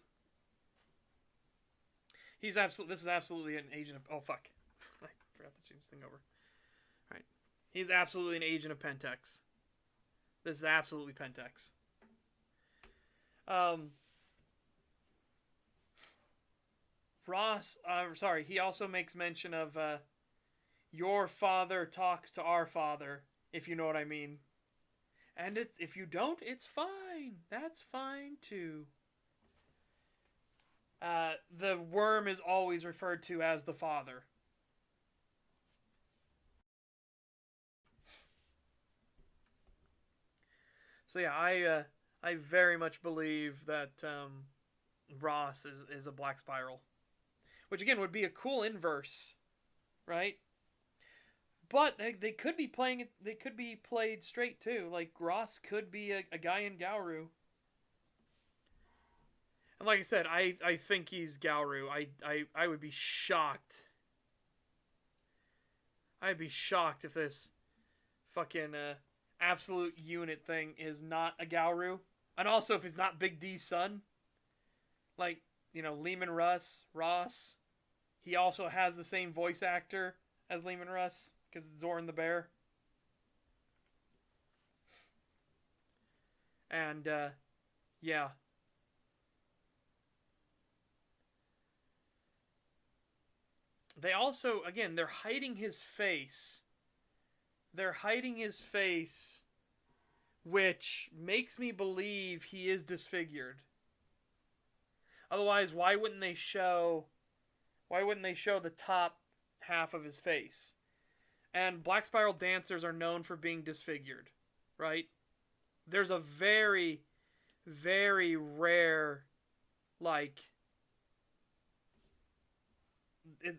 This is absolutely an agent of... Oh, fuck. I forgot to change this thing over. Right. He's absolutely an agent of Pentex. This is absolutely Pentex. Ross, sorry, he also makes mention of your father talks to our father, if you know what I mean. And if you don't, it's fine. That's fine too. The worm is always referred to as the father. So yeah, I very much believe that Ross is a Black Spiral. Which again would be a cool inverse, right? But they could be playing it. They could be played straight too. Like Ross could be a Gaian Gauru. And like I said, I think he's Gauru. I would be shocked. I'd be shocked if this fucking absolute unit thing is not a Gauru. And also if it's not Big D's son. Like, Lehman Ross. He also has the same voice actor as Lehman Russ. Because it's Zoran the Bear. And, yeah. They also, again, they're hiding his face. They're hiding his face which makes me believe he is disfigured. Otherwise, why wouldn't they show the top half of his face? And Black Spiral dancers are known for being disfigured, right? There's a very, very rare,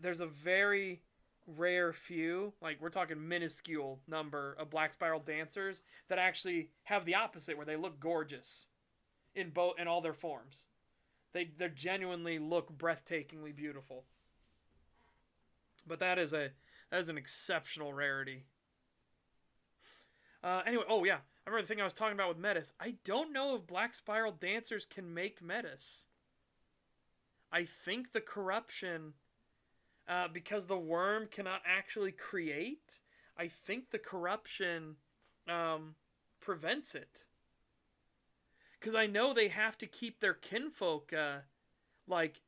there's a very rare few, we're talking minuscule number of Black Spiral dancers that actually have the opposite, where they look gorgeous in all their forms. They genuinely look breathtakingly beautiful. But that is an exceptional rarity. Anyway, oh yeah, I remember the thing I was talking about with Metis. I don't know if Black Spiral dancers can make Metis. I think the corruption, because the worm cannot actually create, I think the corruption prevents it. Because I know they have to keep their kinfolk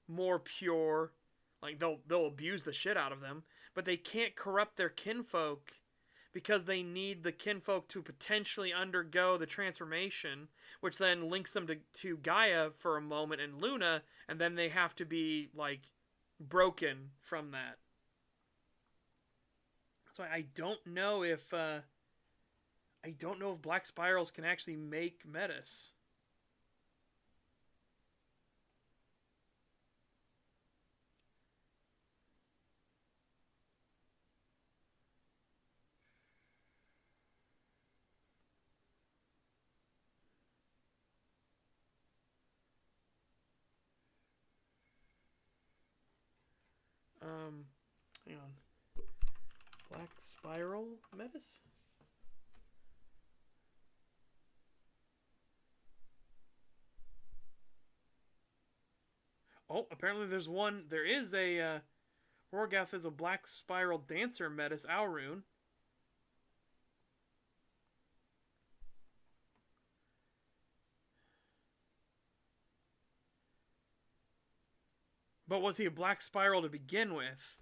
more pure. They'll abuse the shit out of them, but they can't corrupt their kinfolk because they need the kinfolk to potentially undergo the transformation, which then links them to Gaia for a moment and Luna, and then they have to be broken from that. So I don't know if Black Spirals can actually make Metis. Hang on. Black Spiral Metis? Oh, apparently there is a, Rorgath is a Black Spiral Dancer Metis Alrune. But was he a Black Spiral to begin with?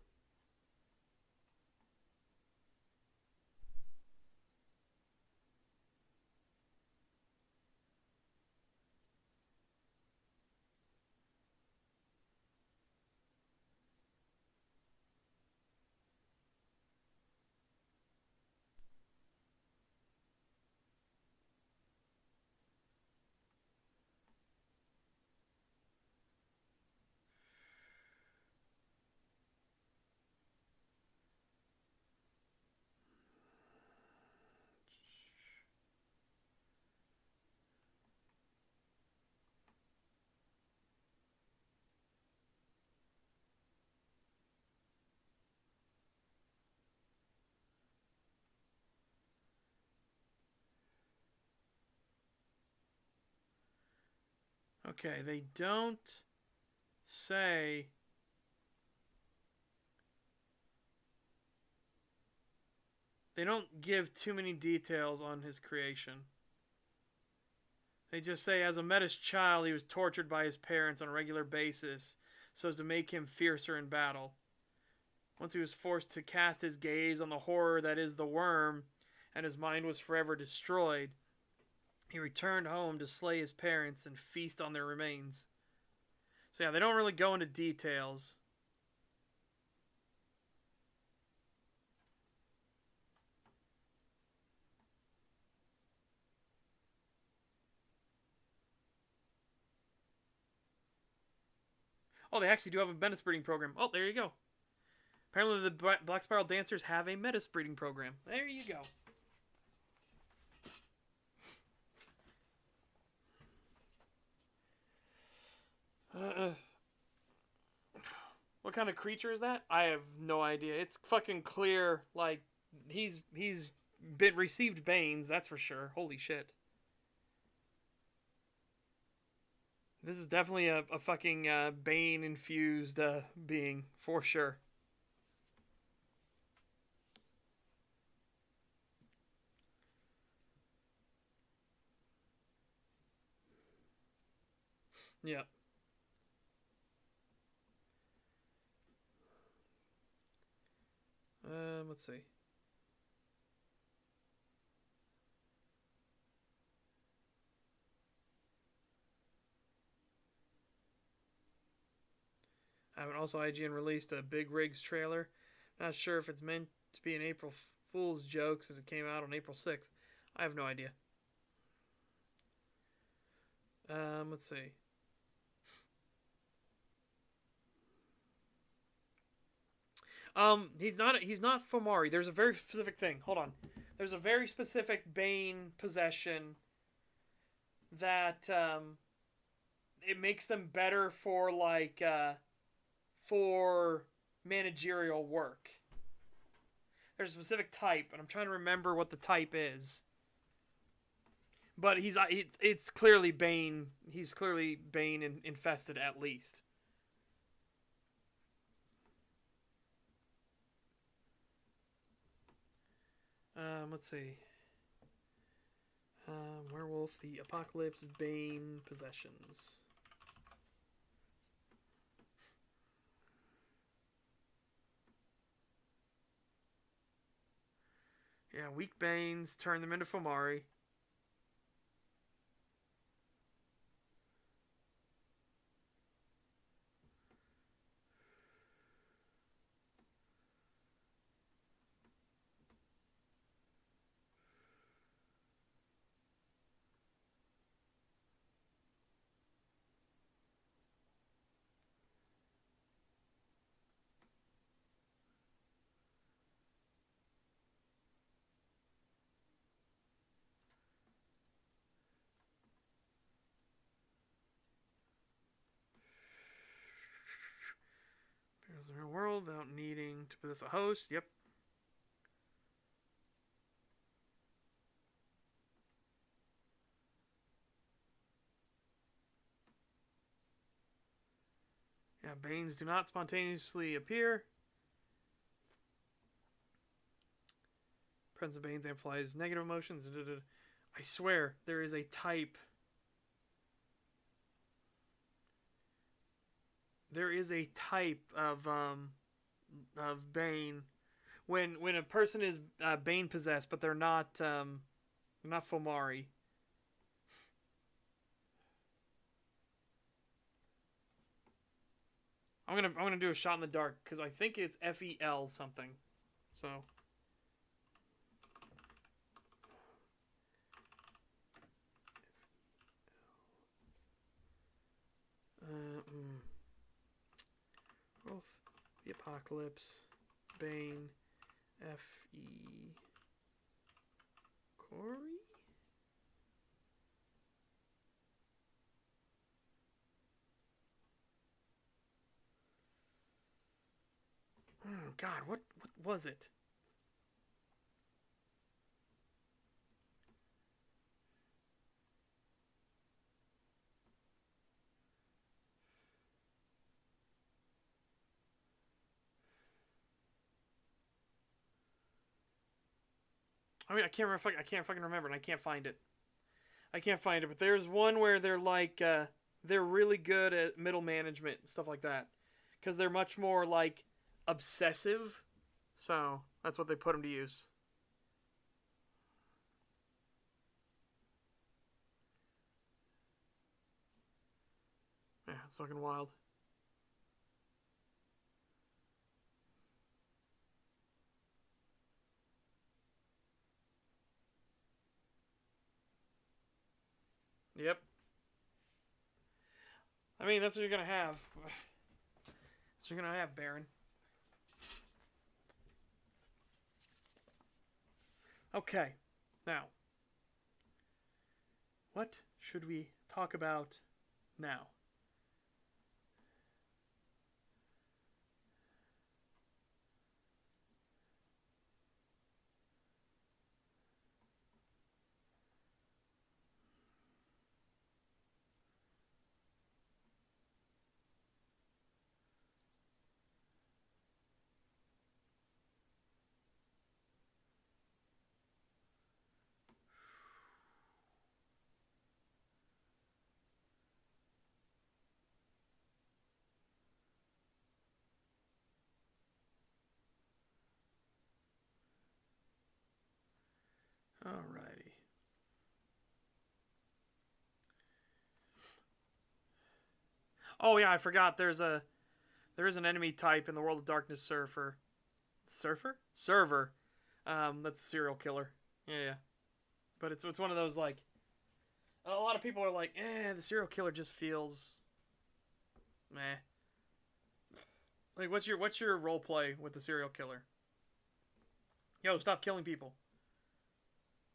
Okay, they don't say... They don't give too many details on his creation. They just say, as a Metis child, he was tortured by his parents on a regular basis so as to make him fiercer in battle. Once he was forced to cast his gaze on the horror that is the worm, and his mind was forever destroyed, he returned home to slay his parents and feast on their remains. So yeah, they don't really go into details. Oh, they actually do have a Metis breeding program. Oh, there you go. Apparently the Black Spiral Dancers have a Metis breeding program. There you go. What kind of creature is that? I have no idea. It's fucking clear, he's received Banes, that's for sure. Holy shit. This is definitely a fucking Bane-infused being, for sure. Yeah. Let's see. And also, IGN released a Big Rigs trailer. Not sure if it's meant to be an April Fool's joke since it came out on April 6th. I have no idea. Let's see. He's not Fomari. There's a very specific thing. Hold on. There's a very specific Bane possession that it makes them better for for managerial work. There's a specific type, and I'm trying to remember what the type is. But it's clearly Bane. He's clearly Bane infested at least. Let's see. Werewolf, the Apocalypse, Bane, Possessions. Yeah, weak Banes, turn them into Fomari. Here's the real world without needing to possess a host. Yep. Yeah, Banes do not spontaneously appear. Presence of Banes amplifies negative emotions. I swear, there is a type. There is a type of Bane when a person is Bane possessed, but they're not Fomari. I'm gonna do a shot in the dark because I think it's FEL something. So. Wolf, the Apocalypse, Bane, F.E. Corey? Oh, God, what was it? I mean, I can't fucking remember, and I can't find it. But there's one where they're they're really good at middle management and stuff like that, because they're much more obsessive. So that's what they put them to use. Yeah, it's fucking wild. Yep. I mean, that's what you're gonna have. That's what you're gonna have, Baron. Okay. Now, what should we talk about now? Alrighty. Oh yeah, I forgot. There's a There is an enemy type in the World of Darkness server. That's a serial killer. Yeah. But it's one of those, like, a lot of people are like, the serial killer just feels meh. Like, what's your role play with the serial killer? Yo, stop killing people.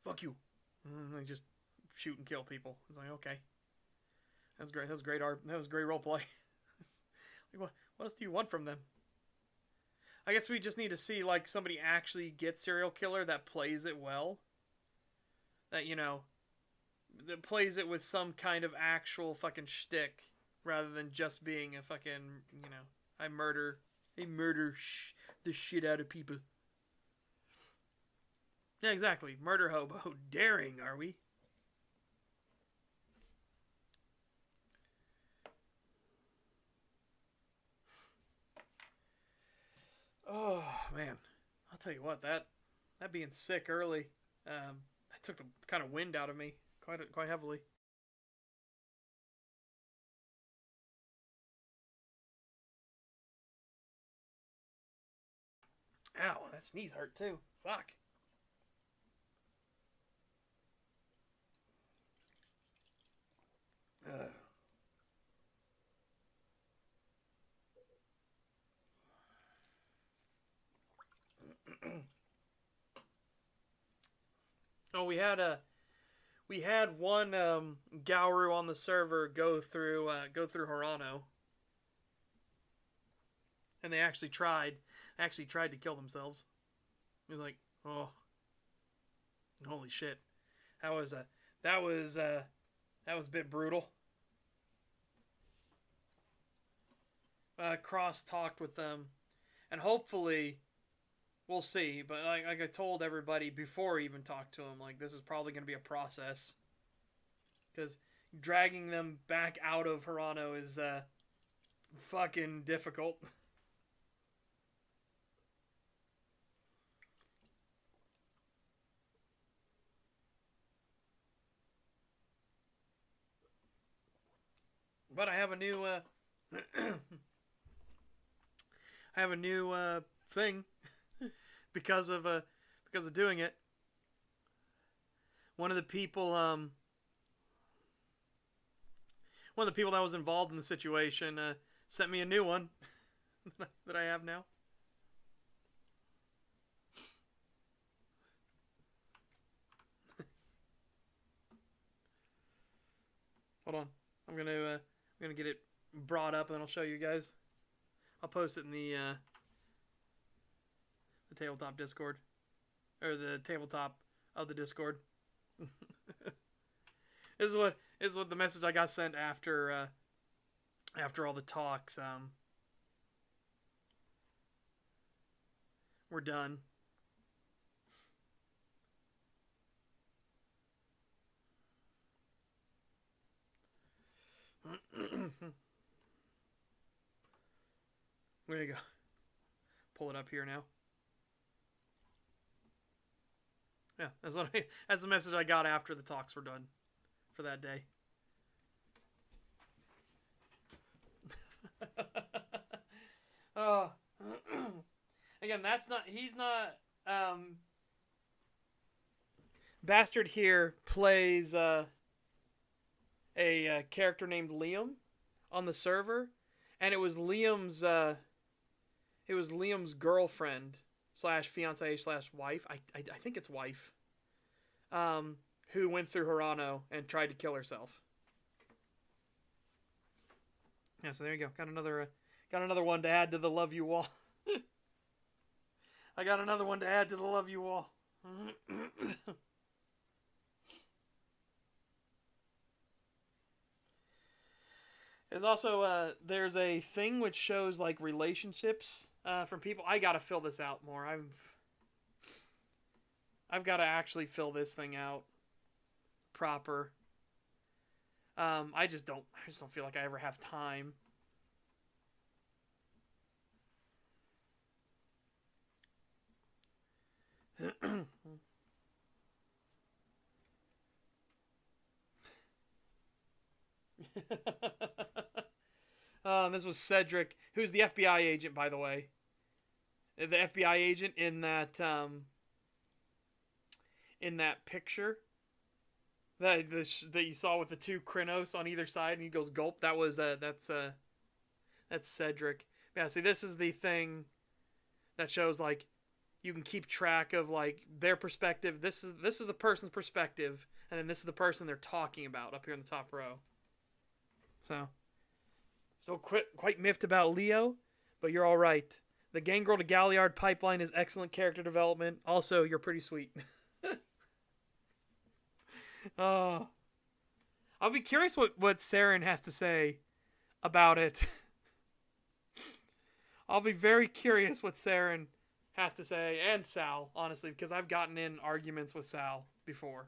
Fuck you. And they just shoot and kill people. It's like, okay. That's great. That was great art. That was great role play. Like, what else do you want from them? I guess we just need to see, like, somebody actually get serial killer that plays it well. That, you know, that plays it with some kind of actual fucking shtick rather than just being a fucking, you know, I murder the shit out of people. Yeah, exactly. Murder hobo. Daring, are we? Oh, man. I'll tell you what, that being sick early, that took the kind of wind out of me quite heavily. Ow, that sneeze hurt too. Fuck. Ugh. Oh, we had one Gauru on the server go through Hirano, and they actually tried to kill themselves. It was like, oh, holy shit, that was a bit brutal. Cross talked with them, and hopefully, we'll see. But like I told everybody before I even talked to them, like, this is probably going to be a process, because dragging them back out of Hirano is fucking difficult. But I have a new thing because of doing it. One of the people that was involved in the situation sent me a new one that I have now. Hold on, I'm gonna get it brought up and then I'll show you guys. I'll post it in the tabletop Discord, or the tabletop of the Discord. This is what the message I got sent after all the talks were done. There you go. Pull it up here now. Yeah, that's the message I got after the talks were done for that day. Again, he's not Bastard here plays a character named Liam on the server, and it was Liam's girlfriend slash fiance slash wife. I think it's wife. Who went through Hirano and tried to kill herself. Yeah, so there you go. Got another one to add to the love you wall. I got another one to add to the love you wall. There's also there's a thing which shows like relationships from people. I gotta fill this out more. I've got to actually fill this thing out proper. I just don't feel like I ever have time. This was Cedric. who's the FBI agent, by the way. The FBI agent in that picture that you saw with the two Krynos on either side, and he goes gulp. That's Cedric. Yeah, see, this is the thing that shows like you can keep track of like their perspective. This is the person's perspective, and then this is the person they're talking about up here in the top row. So quite miffed about Leo, but you're all right. The Gangrel to Galliard pipeline is excellent character development. Also, you're pretty sweet. Oh, I'll be curious what Saren has to say about it. I'll be very curious what Saren has to say, and Sal, honestly, because I've gotten in arguments with Sal before.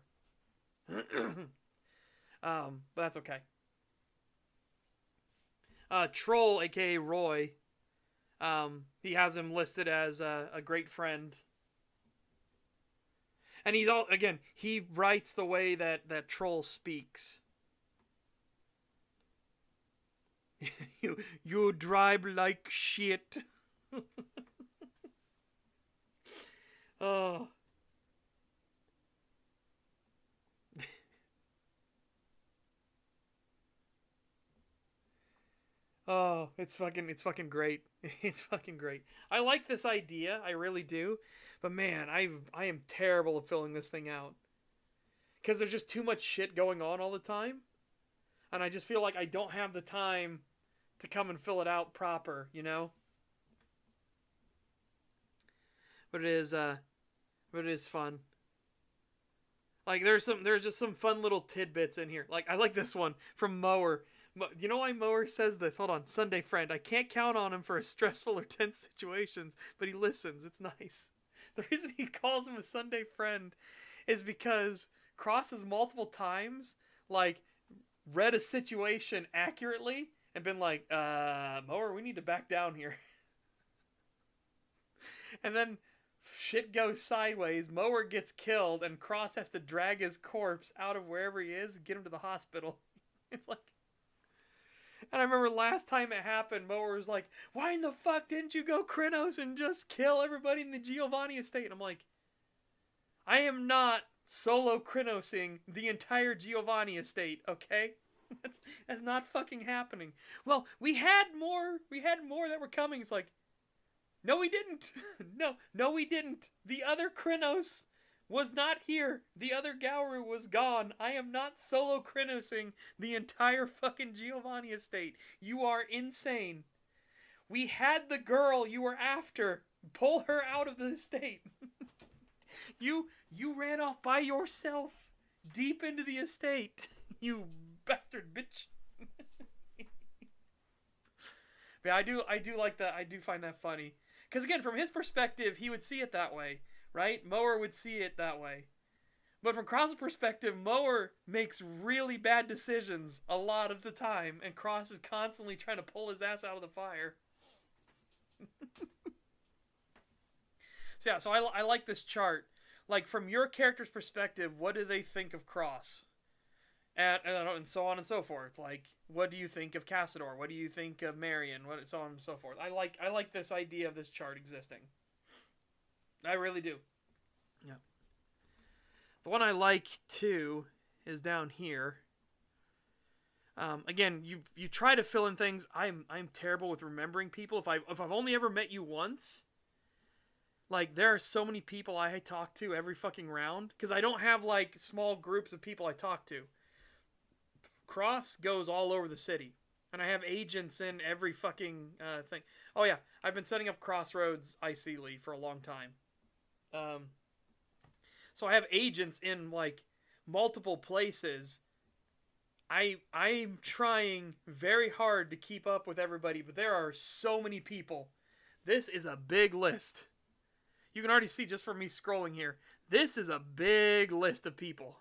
But that's okay. Troll, aka Roy, he has him listed as a great friend. And he writes the way that Troll speaks. You drive like shit. Oh. Oh, it's fucking great. It's fucking great. I like this idea, I really do. But man, I am terrible at filling this thing out. Because there's just too much shit going on all the time. And I just feel like I don't have the time to come and fill it out proper, you know? But it is fun. Like there's just some fun little tidbits in here. Like I like this one from Mower. You know why Mower says this? Hold on. Sunday friend. I can't count on him for stressful or tense situations, but he listens. It's nice. The reason he calls him a Sunday friend is because Cross has multiple times, like, read a situation accurately and been like, Mower, we need to back down here. And then shit goes sideways. Mower gets killed, and Cross has to drag his corpse out of wherever he is and get him to the hospital. It's like... And I remember last time it happened, Mower was like, why in the fuck didn't you go Krynos and just kill everybody in the Giovanni estate? And I'm like, I am not solo Krynosing the entire Giovanni estate, okay? That's not fucking happening. Well, we had more that were coming. It's like, no we didn't. No we didn't. The other Krynos was not here. The other Gauru was gone. I am not solo Krynosing the entire fucking Giovanni estate. You are insane. We had the girl you were after. Pull her out of the estate. You ran off by yourself deep into the estate. You bastard bitch. But I do like that. I do find that funny. Because again, from his perspective, he would see it that way. Right? Mower would see it that way. But from Cross's perspective, Mower makes really bad decisions a lot of the time, and Cross is constantly trying to pull his ass out of the fire. So I like this chart. Like, from your character's perspective, what do they think of Cross? And so on and so forth. Like, what do you think of Cassador? What do you think of Marion? So on and so forth. I like this idea of this chart existing. I really do. Yeah. The one I like too is down here. Again, you try to fill in things. I'm terrible with remembering people. If I've only ever met you once, like there are so many people I talk to every fucking round because I don't have like small groups of people I talk to. Cross goes all over the city. And I have agents in every fucking thing. Oh yeah, I've been setting up Crossroads ICly for a long time. So I have agents in like multiple places. I'm trying very hard to keep up with everybody, but there are so many people. This is a big list. You can already see just from me scrolling here. This is a big list of people.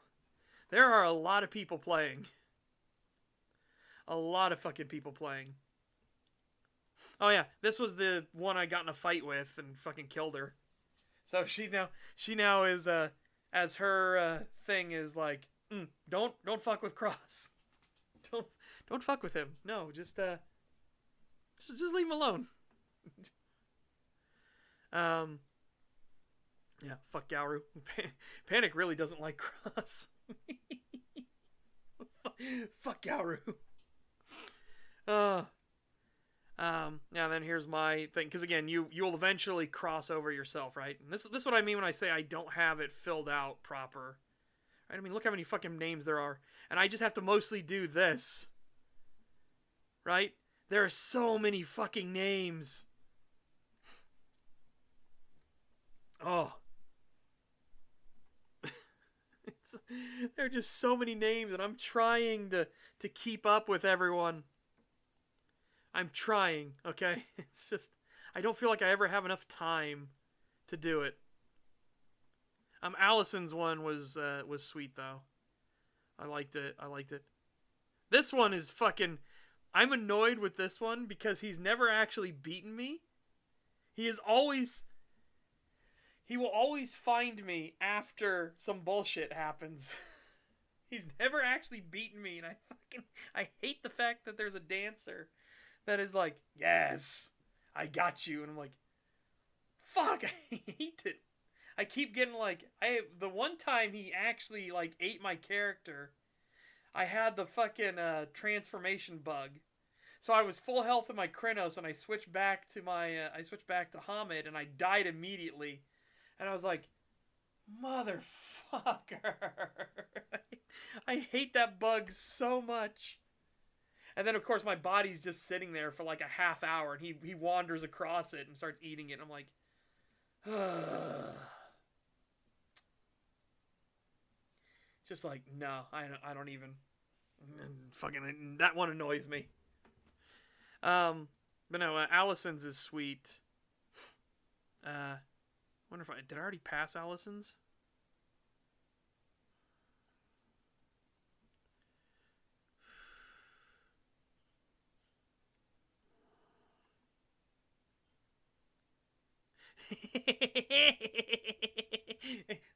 There are a lot of people playing. A lot of fucking people playing. Oh yeah, this was the one I got in a fight with and fucking killed her. So she now is as her thing is like, don't fuck with Cross. Don't fuck with him. No, just Just leave him alone. Yeah, fuck Gauru. Panic really doesn't like Cross. Fuck Gauru. Yeah, then here's my thing, because again, you'll eventually cross over yourself, right? And this is what I mean when I say I don't have it filled out proper. Right? I mean, look how many fucking names there are, and I just have to mostly do this. Right? There are so many fucking names. Oh. There are just so many names, and I'm trying to keep up with everyone. I'm trying, okay? It's just, I don't feel like I ever have enough time to do it. Allison's one was sweet, though. I liked it. This one is fucking... I'm annoyed with this one because he's never actually beaten me. He will always find me after some bullshit happens. He's never actually beaten me, and I hate the fact that there's a dancer that is like, yes, I got you, and I'm like, fuck, I hate it. I keep getting like, the one time he actually like ate my character, I had the fucking transformation bug. So I was full health in my Krynos, and I switched back to Hamid, and I died immediately. And I was like, motherfucker. I hate that bug so much. And then, of course, my body's just sitting there for like a half hour, and he wanders across it and starts eating it. And I'm like, just like, no, I don't even. Fucking, that one annoys me. But no, Allison's is sweet. Wonder if did I already pass Allison's?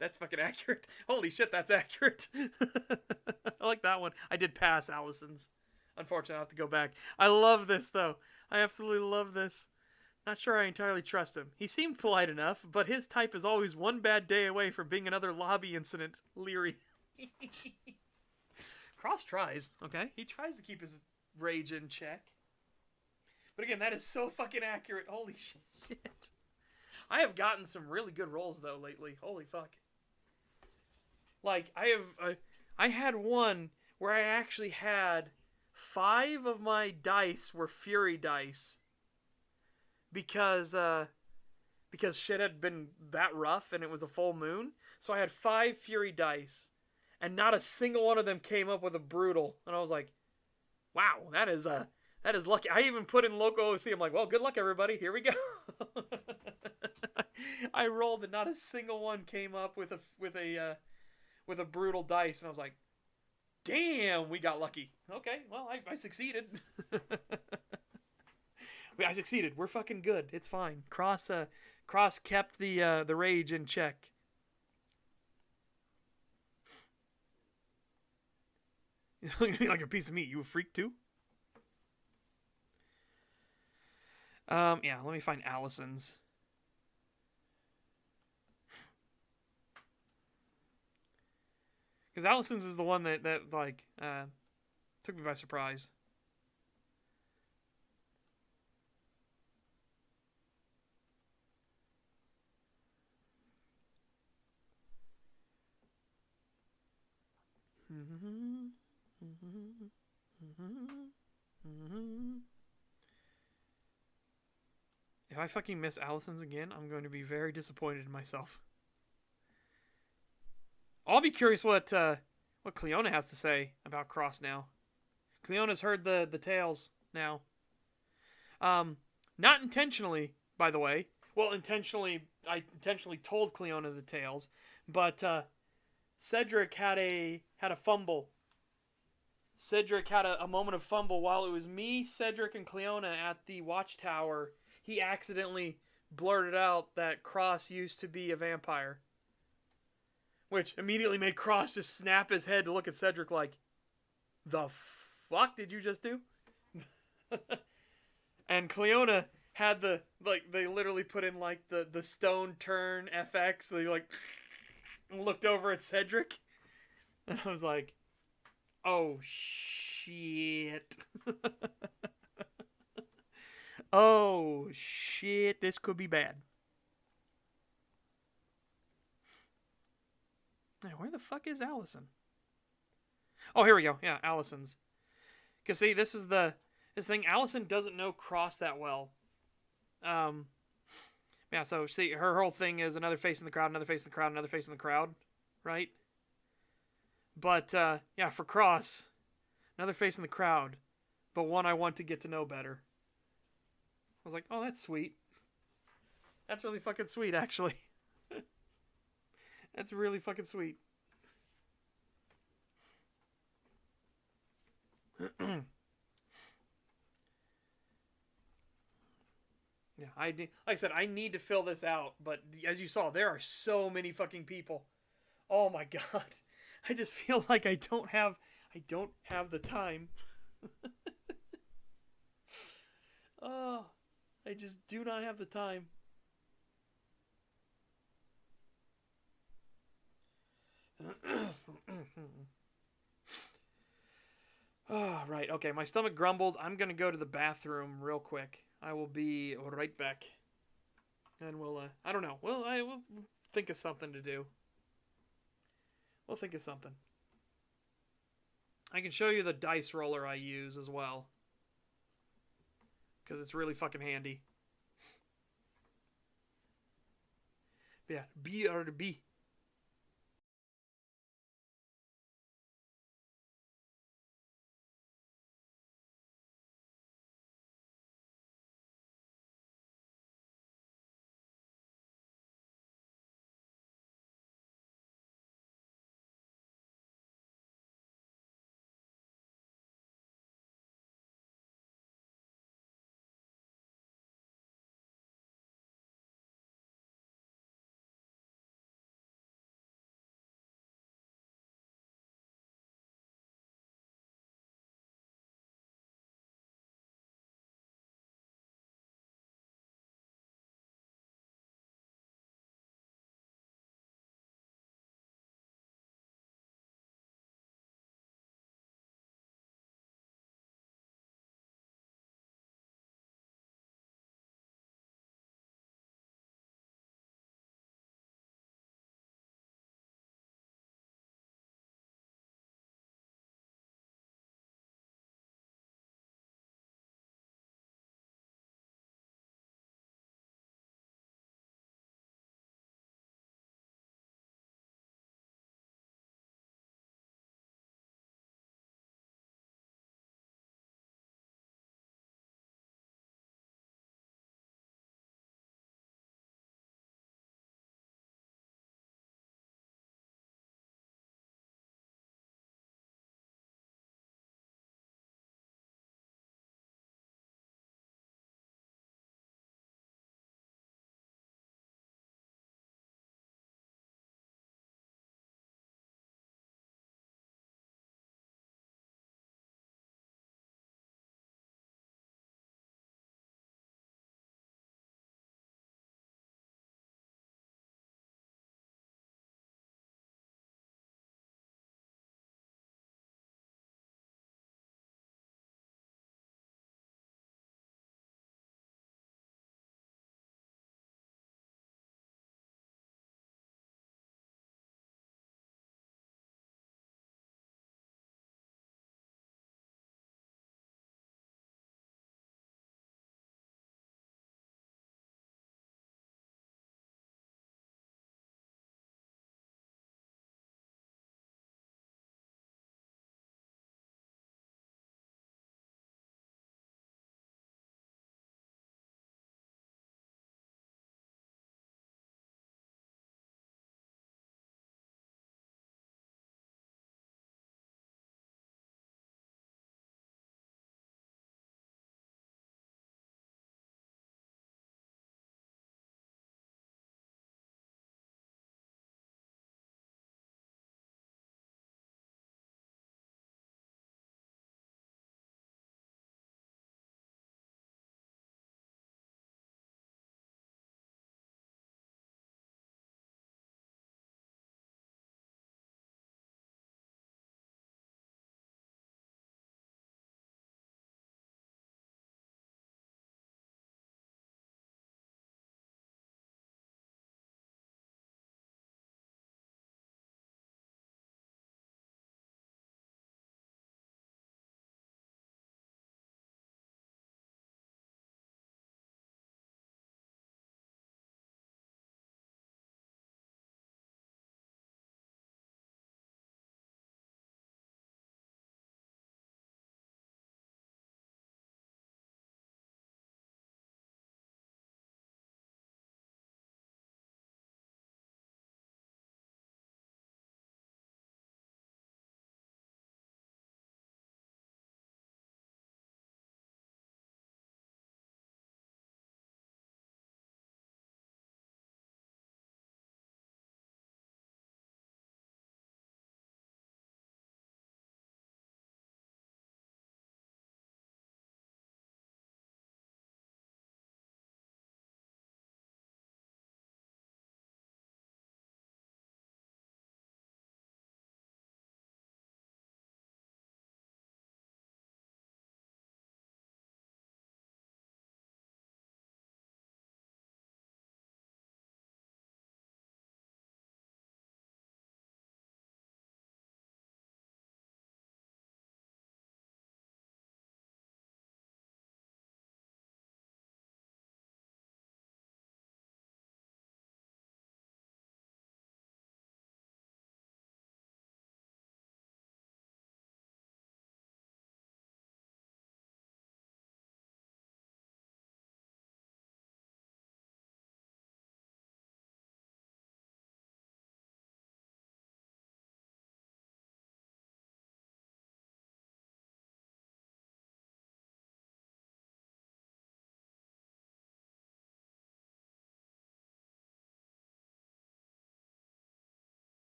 That's fucking accurate. Holy shit, that's accurate. I like that one. I did pass Allison's. Unfortunately, I'll have to go back. I love this, though. I absolutely love this. Not sure I entirely trust him. He seemed polite enough, but his type is always one bad day away from being another lobby incident. Leery. Cross tries, okay? He tries to keep his rage in check. But again, that is so fucking accurate. Holy shit. I have gotten some really good rolls, though, lately. Holy fuck. Like, I had one where I actually had 5 of my dice were Fury dice. Because shit had been that rough and it was a full moon. So I had 5 Fury dice. And not a single one of them came up with a brutal. And I was like, wow, that is lucky. I even put in local OC. I'm like, well, good luck, everybody. Here we go. I rolled and not a single one came up with a brutal dice. And I was like, damn, we got lucky. Okay, well, I succeeded. I succeeded. We're fucking good. It's fine. Cross kept the rage in check. You're looking at me like a piece of meat. You a freak too? Yeah, let me find Allison's. Because Allison's is the one that like took me by surprise. If I fucking miss Allison's again, I'm going to be very disappointed in myself. I'll be curious what Cleona has to say about Cross now. Cleona's heard the tales now. Not intentionally, by the way. Well, I intentionally told Cleona the tales, but Cedric had a fumble. Cedric had a moment of fumble while it was me, Cedric, and Cleona at the watchtower. He accidentally blurted out that Cross used to be a vampire. Which immediately made Cross just snap his head to look at Cedric like, the fuck did you just do? And Cleona had the, like, they literally put in, like, the stone turn FX. They, like, looked over at Cedric. And I was like, oh, shit. Oh, shit. This could be bad. Hey, where the fuck is Allison? Oh, here we go. Yeah, Allison's. Because, see, this thing. Allison doesn't know cross that well. Yeah, so, see, her whole thing is another face in the crowd, another face in the crowd, another face in the crowd. Right? But, yeah, for cross, another face in the crowd, but one I want to get to know better. I was like, oh, that's sweet. That's really fucking sweet, actually. That's really fucking sweet. Yeah, like I said, I need to fill this out, but as you saw, there are so many fucking people. Oh my god. I just feel like I don't have the time. Oh, I just do not have the time. Oh, right. Okay, my stomach grumbled. I'm going to go to the bathroom real quick. I will be right back. And we'll, I don't know. We'll think of something to do. We'll think of something. I can show you the dice roller I use as well. Because it's really fucking handy. But yeah, BRB.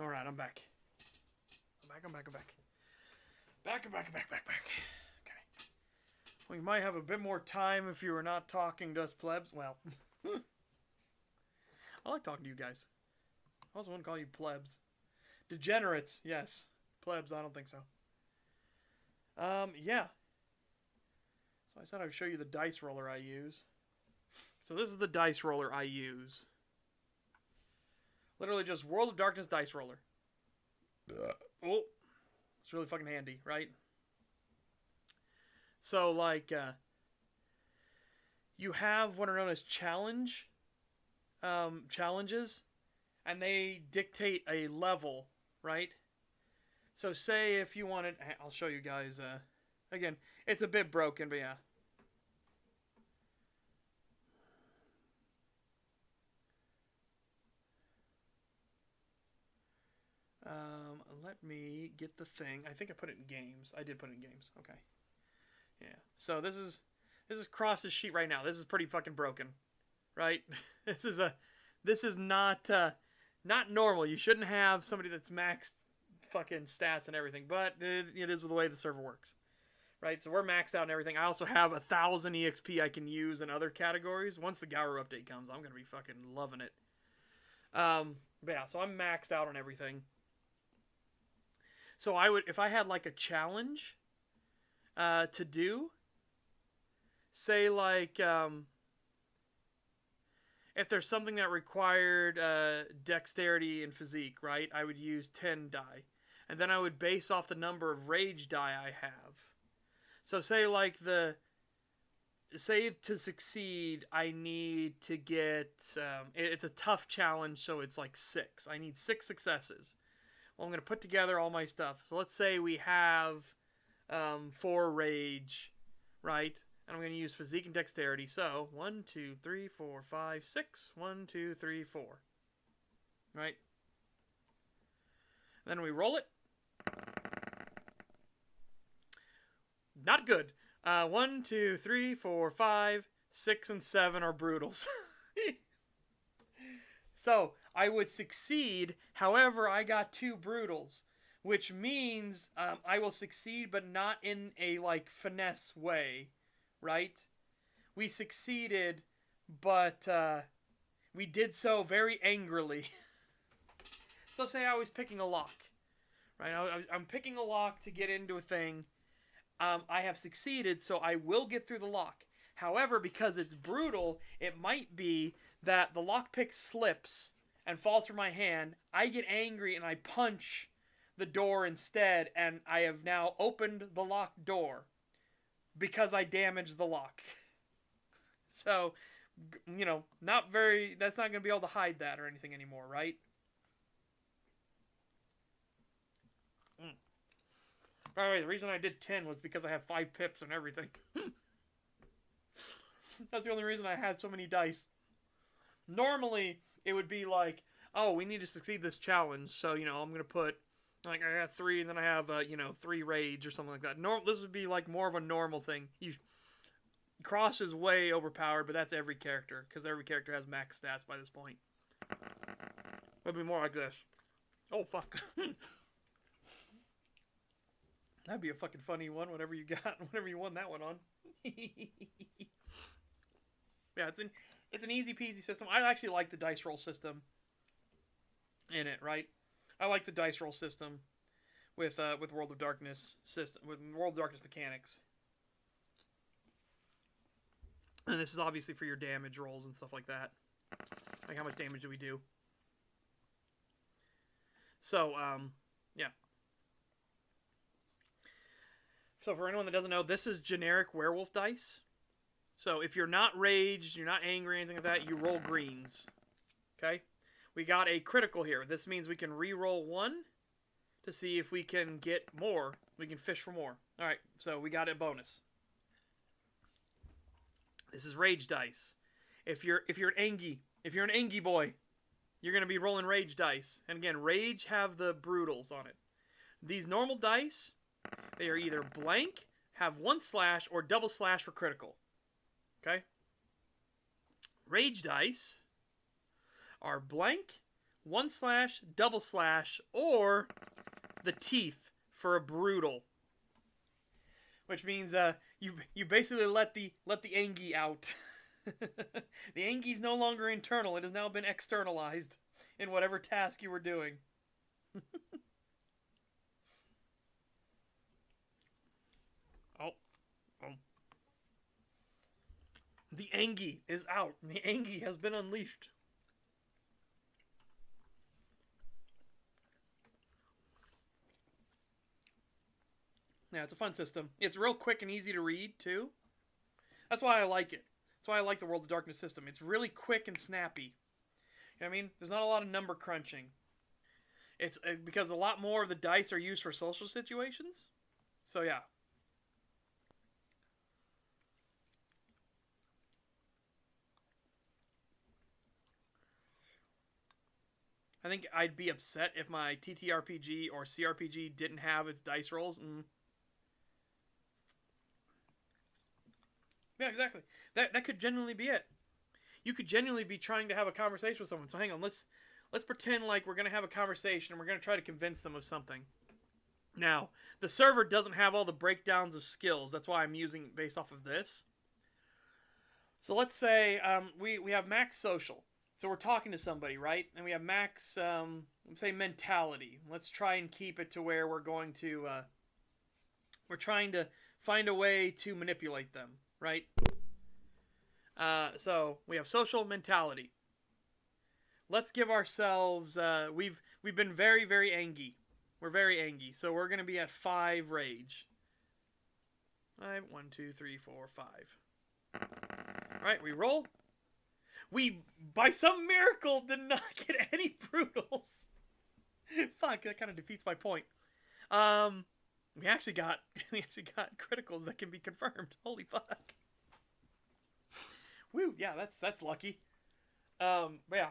All right, I'm back. I'm back. Back. Okay. We might have a bit more time if you were not talking to us plebs. Well, I like talking to you guys. I also wouldn't call you plebs. Degenerates, yes. Plebs, I don't think so. Yeah. So I said I'd show you the dice roller I use. So this is the dice roller I use. Literally just World of Darkness dice roller. Oh, it's really fucking handy, right? So, like, you have what are known as challenges, and they dictate a level, right? So, say if you wanted, I'll show you guys, again, it's a bit broken, but yeah. Let me get the thing. I think I put it in games. I did put it in games. Okay. Yeah. So this is Cross's sheet right now. This is pretty fucking broken, right? This is not normal. You shouldn't have somebody that's maxed fucking stats and everything, but it is with the way the server works, right? So we're maxed out and everything. I also have 1,000 EXP I can use in other categories. Once the Gower update comes, I'm gonna be fucking loving it. But yeah, so I'm maxed out on everything. So I would, if I had like a challenge to do, say like if there's something that required dexterity and physique, right? I would use 10 die, and then I would base off the number of rage die I have. So say like say to succeed, I need to get it's a tough challenge, so it's like 6. I need 6 successes. Well, I'm going to put together all my stuff. So let's say we have 4 rage, right? And I'm going to use physique and dexterity. So 1, 2, 3, 4, 5, 6. 1, 2, 3, 4. Right? Then we roll it. Not good. 1, 2, 3, 4, 5, 6, and 7 are brutals. So I would succeed. However, I got 2 brutals, which means I will succeed, but not in a like finesse way, right? We succeeded, but we did so very angrily. So say I was picking a lock, right? I'm picking a lock to get into a thing. I have succeeded, so I will get through the lock. However, because it's brutal, it might be that the lockpick slips and falls from my hand. I get angry and I punch the door instead, and I have now opened the locked door because I damaged the lock. So, you know, that's not going to be able to hide that or anything anymore, right? By the way, the reason I did 10 was because I have 5 pips and everything. That's the only reason I had so many dice. Normally, it would be like, oh, we need to succeed this challenge, so, you know, I'm going to put, like, I got 3, and then I have, 3 rage or something like that. This would be, like, more of a normal thing. Cross is way overpowered, but that's every character, because every character has max stats by this point. It would be more like this. Oh, fuck. That'd be a fucking funny one, whenever you won that one on. Yeah, it's an easy peasy system. I actually like the dice roll system in it, right? I like the dice roll system with World of Darkness mechanics. And this is obviously for your damage rolls and stuff like that. Like how much damage do we do? So, yeah. So for anyone that doesn't know, this is generic werewolf dice. So if you're not raged, you're not angry, anything like that, you roll greens. Okay? We got a critical here. This means we can re-roll 1 to see if we can get more. We can fish for more. Alright, so we got a bonus. This is rage dice. If you're an Angie boy, you're going to be rolling rage dice. And again, rage have the brutals on it. These normal dice, they are either blank, have 1 slash, or double slash for critical. Okay? Rage dice are blank, 1 slash, double slash, or the teeth for a brutal. Which means you basically let the Angie out. The Angie's no longer internal. It has now been externalized in whatever task you were doing. Oh. The Angie is out. The Angie has been unleashed. Yeah, it's a fun system. It's real quick and easy to read, too. That's why I like it. That's why I like the World of Darkness system. It's really quick and snappy. You know what I mean? There's not a lot of number crunching. It's because a lot more of the dice are used for social situations. So, yeah. I think I'd be upset if my TTRPG or CRPG didn't have its dice rolls. Yeah, exactly. That could genuinely be it. You could genuinely be trying to have a conversation with someone. So hang on, let's pretend like we're going to have a conversation and we're going to try to convince them of something. Now, the server doesn't have all the breakdowns of skills. That's why I'm using based off of this. So let's say we have max social. So we're talking to somebody, right? And we have max, say, mentality. Let's try and keep it to where we're going to, we're trying to find a way to manipulate them, right? So we have social mentality. Let's give ourselves, we've been very, very angry. We're very angry. So we're going to be at 5 rage. 5, 1, 2, 3, 4, 5. All right, we roll. We, by some miracle, did not get any brutals. Fuck, that kind of defeats my point. We actually got criticals that can be confirmed. Holy fuck. Woo, yeah, that's lucky. But yeah.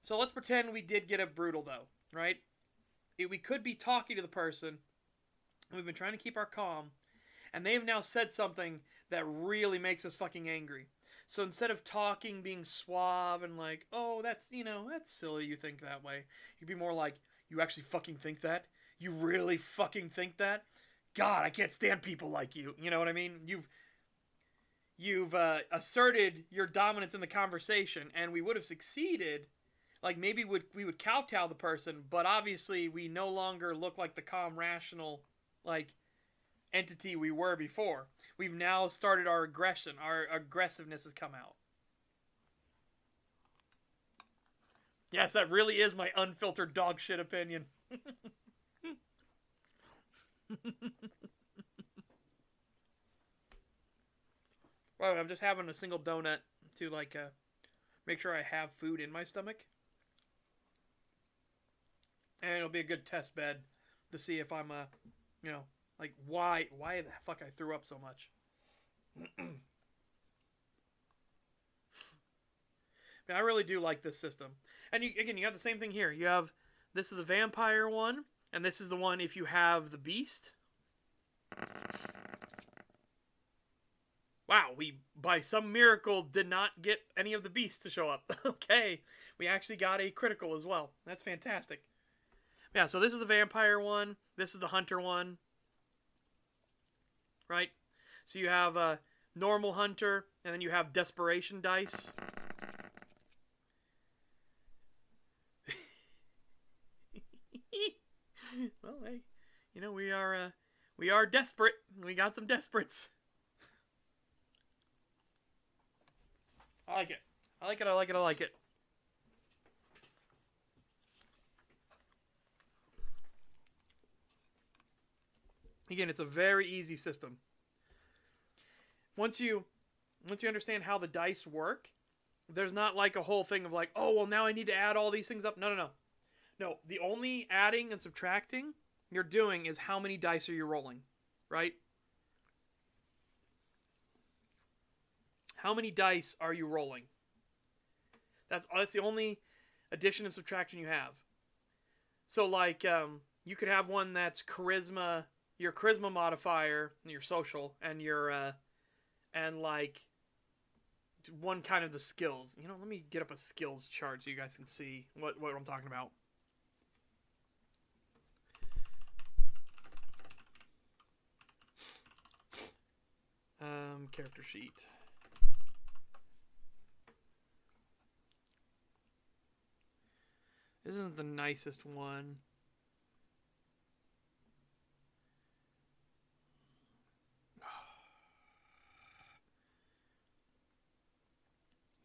So let's pretend we did get a brutal though, right? We could be talking to the person, and we've been trying to keep our calm, and they have now said something that really makes us fucking angry. So instead of talking, being suave and like, oh, that's silly you think that way, you'd be more like, you actually fucking think that? You really fucking think that? God, I can't stand people like you. You know what I mean? You've asserted your dominance in the conversation, and we would have succeeded. Like, maybe we would kowtow the person, but obviously we no longer look like the calm, rational, like, entity we were before. We've now started our aggression. Our aggressiveness has come out. Yes, that really is my unfiltered dog shit opinion. Well, I'm just having a single donut to, like, make sure I have food in my stomach. And it'll be a good test bed to see if I'm, like, why the fuck I threw up so much. I really do like this system. And you have the same thing here. You have, this is the vampire one, and this is the one if you have the beast. Wow, we, by some miracle, did not get any of the beasts to show up. Okay, we actually got a critical as well. That's fantastic. Yeah, so this is the vampire one. This is the hunter one. Right? So you have a normal hunter, and then you have desperation dice. Well, hey, we are desperate. We got some desperates. I like it. I like it. I like it. I like it. Again, it's a very easy system. Once you understand how the dice work, there's not like a whole thing of like, oh, well, now I need to add all these things up. No. No, the only adding and subtracting you're doing is how many dice are you rolling, right? How many dice are you rolling? That's the only addition and subtraction you have. So, like, you could have one that's charisma, your charisma modifier, your social, and your, and like, one kind of the skills. You know, let me get up a skills chart so you guys can see what I'm talking about. Character sheet. This isn't the nicest one.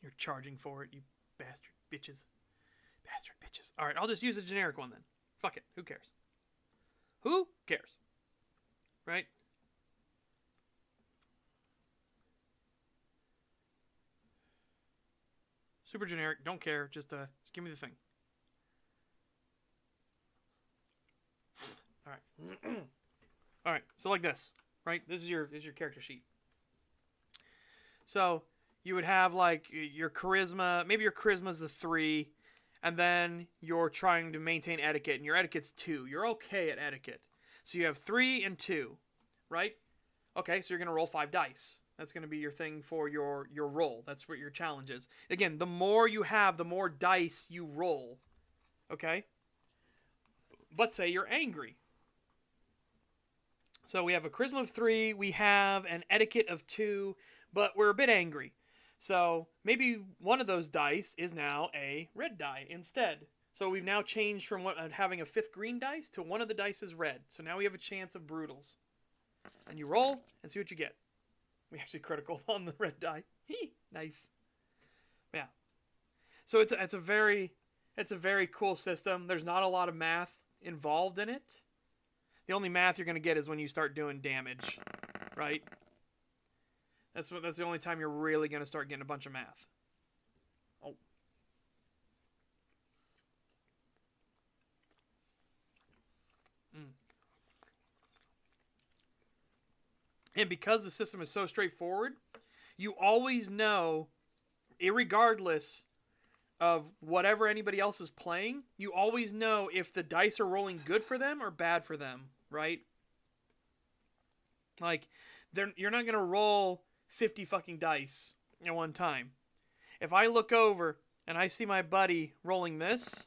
You're charging for it, you bastard bitches. Bastard bitches. Alright, I'll just use a generic one then. Fuck it. Who cares? Who cares? Right? Super generic. Don't care. Just give me the thing. Alright. Alright, so like this. Right? This is your character sheet. So you would have like your charisma, maybe your charisma's a 3, and then you're trying to maintain etiquette, and your etiquette's 2. You're okay at etiquette. So you have 3 and 2, right? Okay, so you're going to roll 5 dice. That's going to be your thing for your roll. That's what your challenge is. Again, the more you have, the more dice you roll. Okay? But say you're angry. So we have a charisma of 3, we have an etiquette of 2, but we're a bit angry. So maybe one of those dice is now a red die instead. So we've now changed from having a 5th green dice to one of the dice is red. So now we have a chance of brutals. And you roll and see what you get. We actually critical on the red die. Nice. Yeah. So it's a very cool system. There's not a lot of math involved in it. The only math you're going to get is when you start doing damage, right? That's the only time you're really going to start getting a bunch of math. Oh. And because the system is so straightforward, you always know, irregardless of whatever anybody else is playing, you always know if the dice are rolling good for them or bad for them, right? Like, you're not going to roll 50 fucking dice at one time. If I look over and I see my buddy rolling this,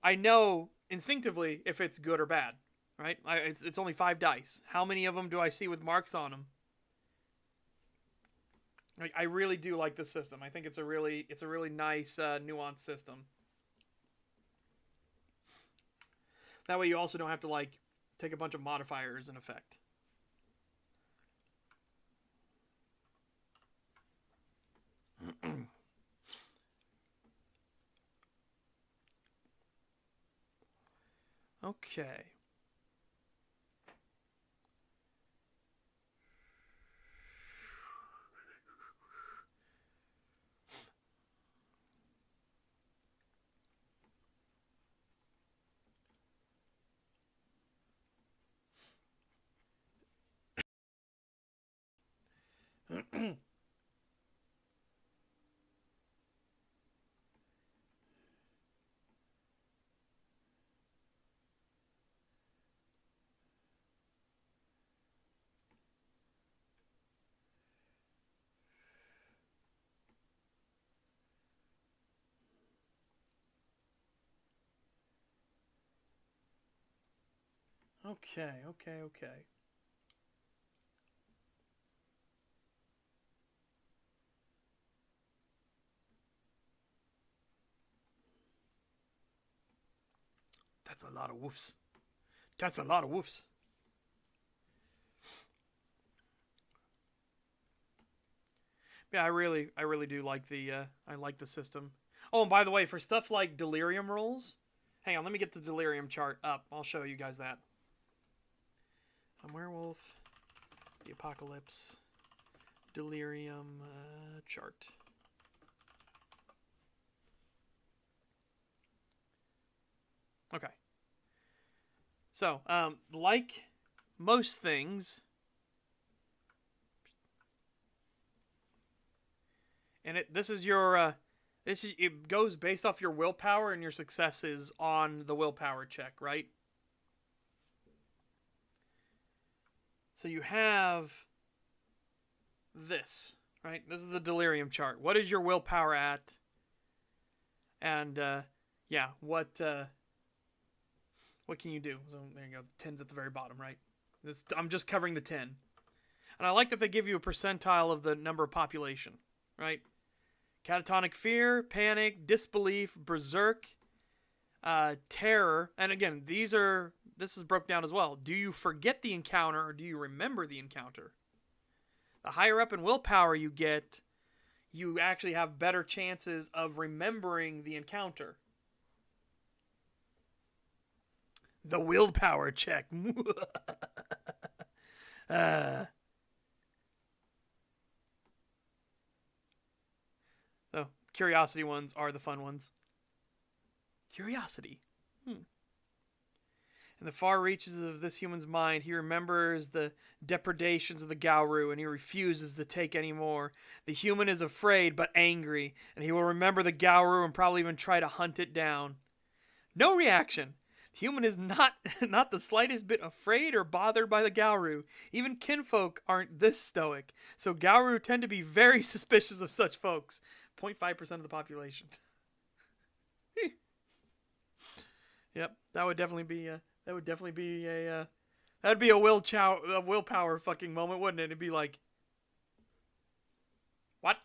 I know instinctively if it's good or bad, right? It's only 5 dice. How many of them do I see with marks on them? I really do like this system. I think it's a really nice, nuanced system. That way you also don't have to, like, take a bunch of modifiers in effect. Okay. Okay. That's a lot of woofs. That's a lot of woofs. Yeah, I really do like I like the system. Oh, and by the way, for stuff like delirium rolls, hang on, let me get the delirium chart up. I'll show you guys that. A werewolf, the apocalypse, delirium chart. Okay. So, like most things, and it goes based off your willpower and your successes on the willpower check, right? So you have this, right? This is the delirium chart. What is your willpower at? And yeah, what can you do? So there you go. 10's at the very bottom, right? I'm just covering the 10. And I like that they give you a percentile of the number of population, right? Catatonic fear, panic, disbelief, berserk, terror. And again, this is broken down as well. Do you forget the encounter or do you remember the encounter? The higher up in willpower you get, you actually have better chances of remembering the encounter. The willpower check. So, curiosity ones are the fun ones. Curiosity. In the far reaches of this human's mind, he remembers the depredations of the Gauru, and he refuses to take any more. The human is afraid but angry, and he will remember the Gauru and probably even try to hunt it down. No reaction. The human is not the slightest bit afraid or bothered by the Gauru. Even kinfolk aren't this stoic, so Gauru tend to be very suspicious of such folks. 0.5% of the population. Yep, that would definitely be a willpower fucking moment, wouldn't it? It'd be like, what?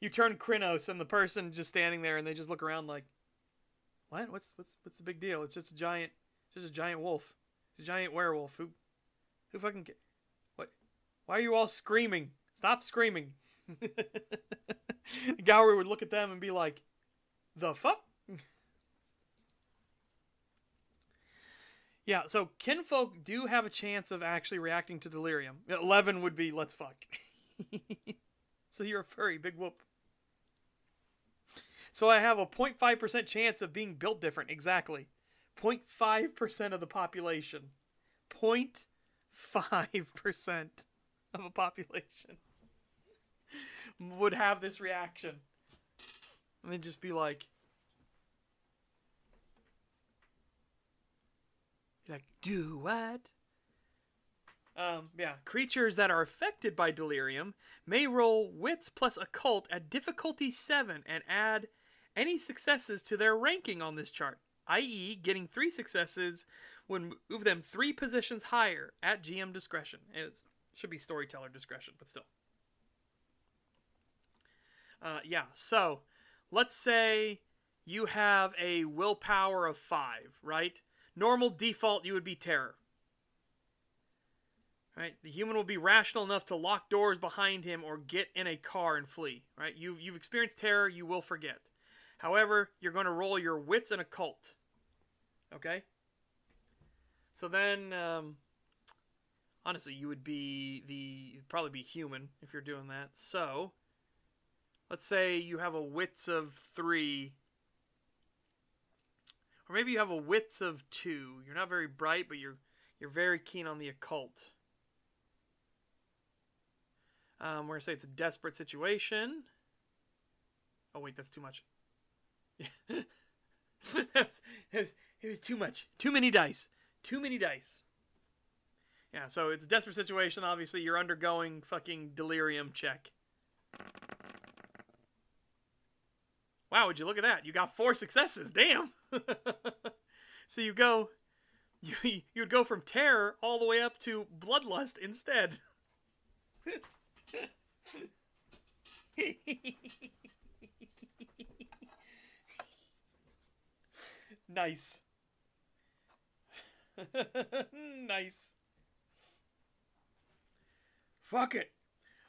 You turn Krynos and the person just standing there, and they just look around like, what? What's the big deal? It's just a giant wolf. It's a giant werewolf. Who fucking what? Why are you all screaming? Stop screaming. Gauri would look at them and be like, the fuck? Yeah, so kinfolk do have a chance of actually reacting to delirium. 11 would be, let's fuck. So you're a furry, big whoop. So I have a 0.5% chance of being built different, exactly. 0.5% of the population. 0.5% of a population would have this reaction. And then just be like, do what? Yeah. Creatures that are affected by delirium may roll wits plus occult at difficulty 7 and add any successes to their ranking on this chart, i.e. getting 3 successes would move them 3 positions higher at GM discretion. It should be storyteller discretion, but still. Yeah, so let's say you have a willpower of 5, right? Normal default, you would be terror. Right? The human will be rational enough to lock doors behind him or get in a car and flee. Right? You've experienced terror, you will forget. However, you're going to roll your wits and occult. Okay? So then, honestly, you'd probably be human if you're doing that. So, let's say you have a wits of 3. Or maybe you have a wits of 2. You're not very bright, but you're very keen on the occult. We're going to say it's a desperate situation. Oh, wait, that's too much. it was too much. Too many dice. Yeah, so it's a desperate situation. Obviously, you're undergoing fucking delirium check. Wow, would you look at that? You got 4 successes. Damn. So you'd go from terror all the way up to bloodlust instead. Nice. Nice. Fuck it.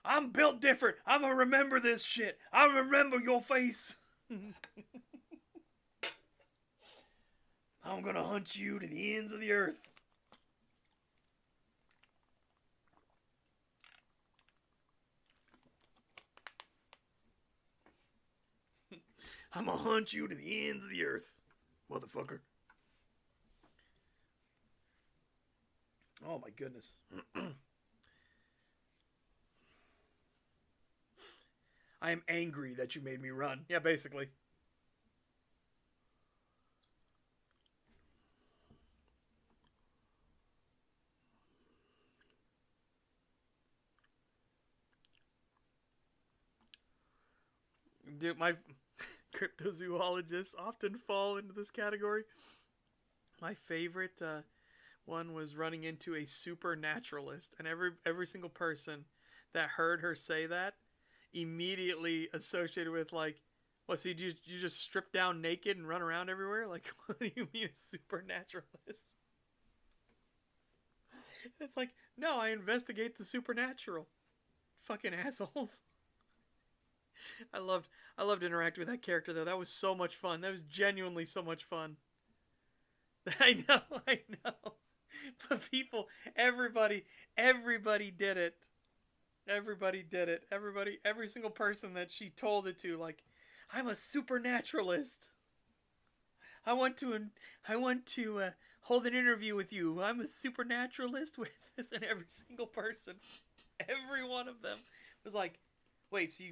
I'm built different. I'm gonna remember this shit. I remember your face. I'm gonna hunt you to the ends of the earth. I'm gonna hunt you to the ends of the earth, motherfucker. Oh my goodness. I am angry that you made me run. Yeah, basically. Dude, my cryptozoologists often fall into this category. My favorite one was running into a supernaturalist, and every single person that heard her say that immediately associated with like, what? So you just strip down naked and run around everywhere? Like, what do you mean a supernaturalist? It's like, no, I investigate the supernatural. Fucking assholes. I loved interacting with that character though. That was so much fun. That was genuinely so much fun. I know. But everybody did it. Everybody did it. Every single person that she told it to, like, I'm a supernaturalist. I want to hold an interview with you. I'm a supernaturalist with this, and every single person, every one of them was like, wait, so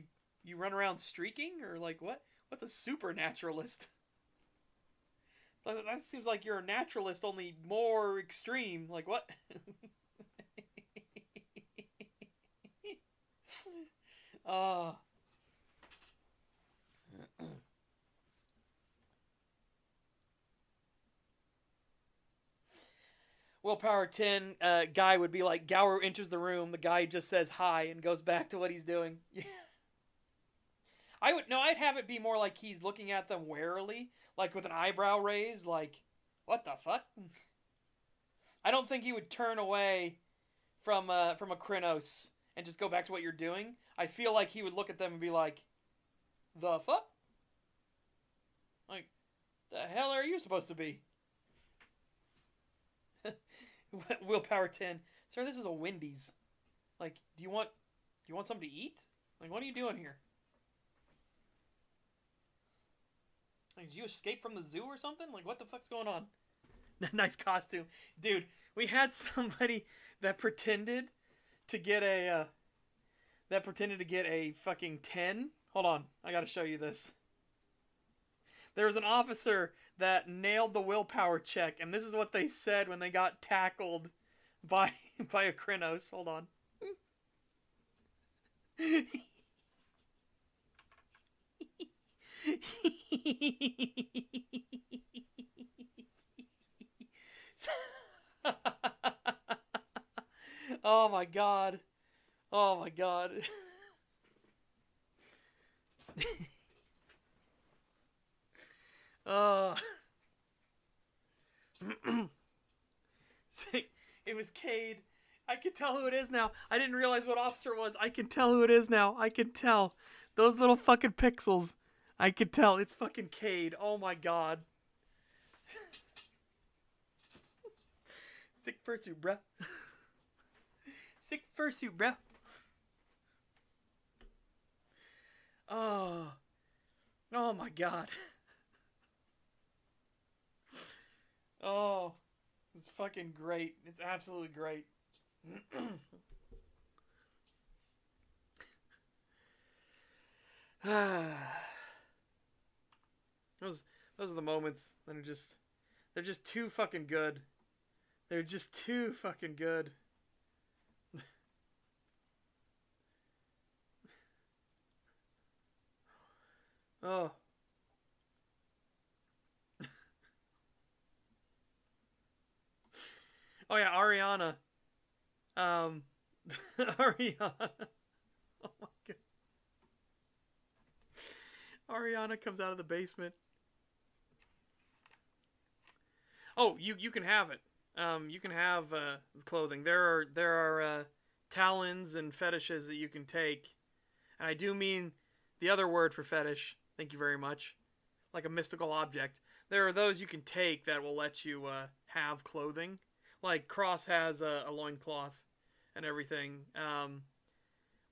you run around streaking, or like what? What's a supernaturalist? That seems like you're a naturalist, only more extreme. Like what? Oh. Willpower 10, guy would be like, Gower enters the room, the guy just says hi and goes back to what he's doing. Yeah. I'd have it be more like he's looking at them warily, like with an eyebrow raised, like, what the fuck? I don't think he would turn away from a Krynos and just go back to what you're doing. I feel like he would look at them and be like, the fuck? Like, the hell are you supposed to be? Willpower 10. Sir, this is a Wendy's. Like, do you want something to eat? Like, what are you doing here? Like, did you escape from the zoo or something? Like, what the fuck's going on? Nice costume. Dude, we had somebody that pretended to get a fucking 10. Hold on, I gotta show you this. There was an officer that nailed the willpower check, and this is what they said when they got tackled by a Krynos. Hold on. Oh my god. Oh my god. It was Cade. I can tell who it is now. I didn't realize what officer it was. I can tell who it is now. I can tell. Those little fucking pixels. I can tell. It's fucking Cade. Oh my god. Sick fursuit, bruh. Sick fursuit, bruh. Oh. Oh my god. Oh. It's fucking great. It's absolutely great. Those are the moments that are just, they're just too fucking good. They're just too fucking good. Oh. Oh yeah, Ariana. Ariana. Oh my god. Ariana comes out of the basement. Oh, you can have it. You can have clothing. There are talons and fetishes that you can take, and I do mean the other word for fetish. Thank you very much. Like a mystical object. There are those you can take that will let you have clothing. Like Cross has a loincloth and everything.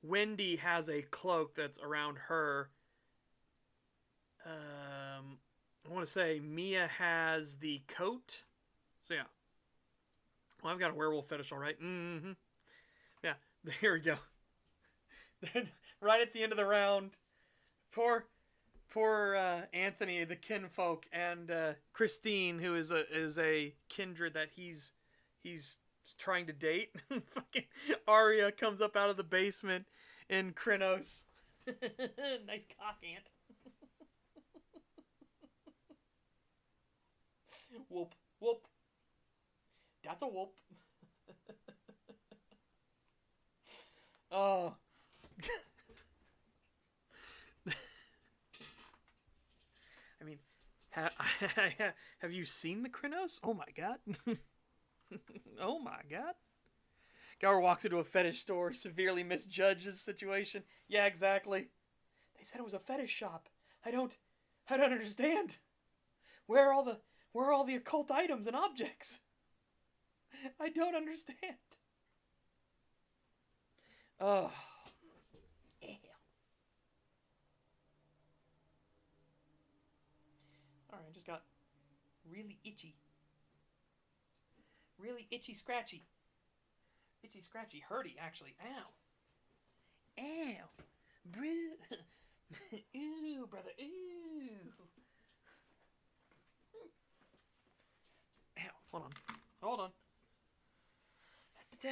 Wendy has a cloak that's around her. I want to say Mia has the coat. So yeah. Well, I've got a werewolf fetish, all right. Mm-hmm. Yeah, here we go. Right at the end of the round, poor Anthony, the kinfolk, and Christine, who is a kindred that he's trying to date. Fucking Arya comes up out of the basement in Krynos. Nice cock, Ant. Whoop, whoop. That's a whoop. Oh. I mean, have you seen the Krynos? Oh my god. Oh my god. Gower walks into a fetish store, severely misjudges the situation. Yeah, exactly. They said it was a fetish shop. I don't understand. Where are all the occult items and objects? I don't understand. Oh. Alright, just got really itchy. Really itchy scratchy. Itchy scratchy hurty, actually. Ow. Ow. Ew, brother. Ew. Ow. Hold on. Hold on. Ow.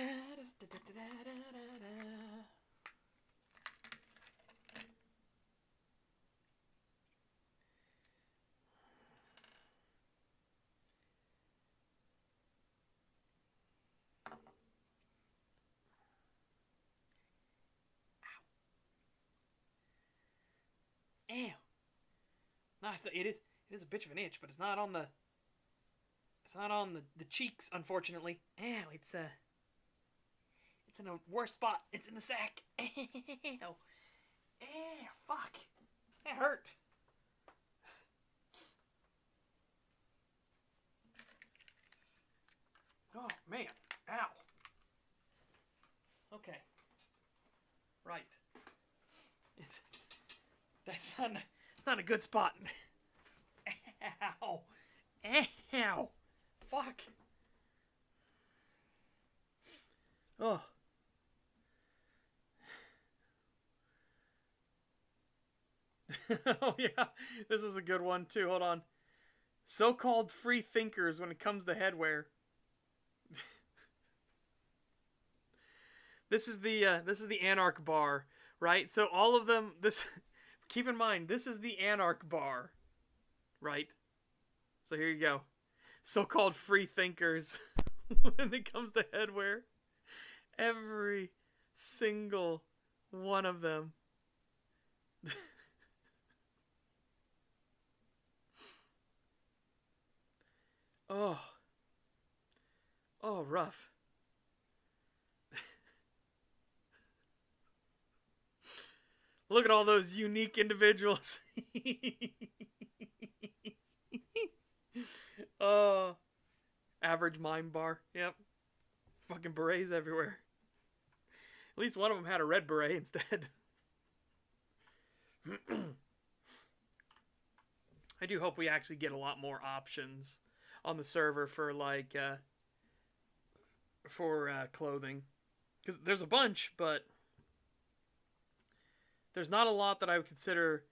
No, it is a bitch of an itch, but it's not on the cheeks, unfortunately. Ow, it's in a worse spot. It's in the sack. Ow. Ow, fuck. That hurt. Oh, man. Ow. Okay. Right. That's not a good spot. Ow. Ow. Fuck. Oh. Oh, yeah. This is a good one, too. Hold on. So-called free thinkers when it comes to headwear. This is the Anarch bar, right? So all of them, keep in mind, this is the Anarch bar, right? So here you go. So-called free thinkers when it comes to headwear. Every single one of them. Oh. Oh, rough. Look at all those unique individuals. Oh. Average mime bar. Yep. Fucking berets everywhere. At least one of them had a red beret instead. I do hope we actually get a lot more options on the server for like clothing, because there's a bunch, but there's not a lot that I would consider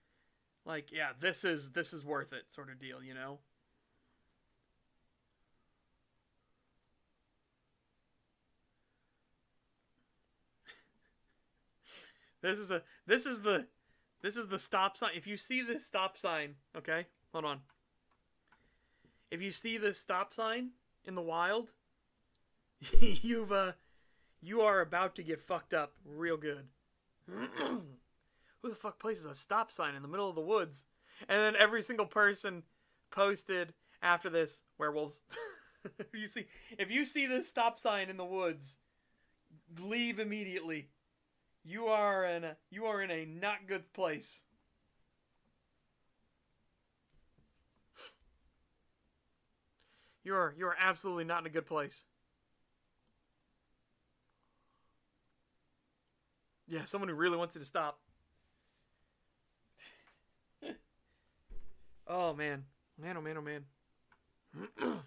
like, yeah, this is worth it sort of deal, you know. This is the stop sign. If you see this stop sign, okay, hold on. If you see this stop sign in the wild, you are about to get fucked up real good. Who the fuck places a stop sign in the middle of the woods? And then every single person posted after this, werewolves. if you see this stop sign in the woods, leave immediately. You are in a not good place. You are absolutely not in a good place. Yeah, someone who really wants you to stop. Oh man, man, oh man, oh man. Who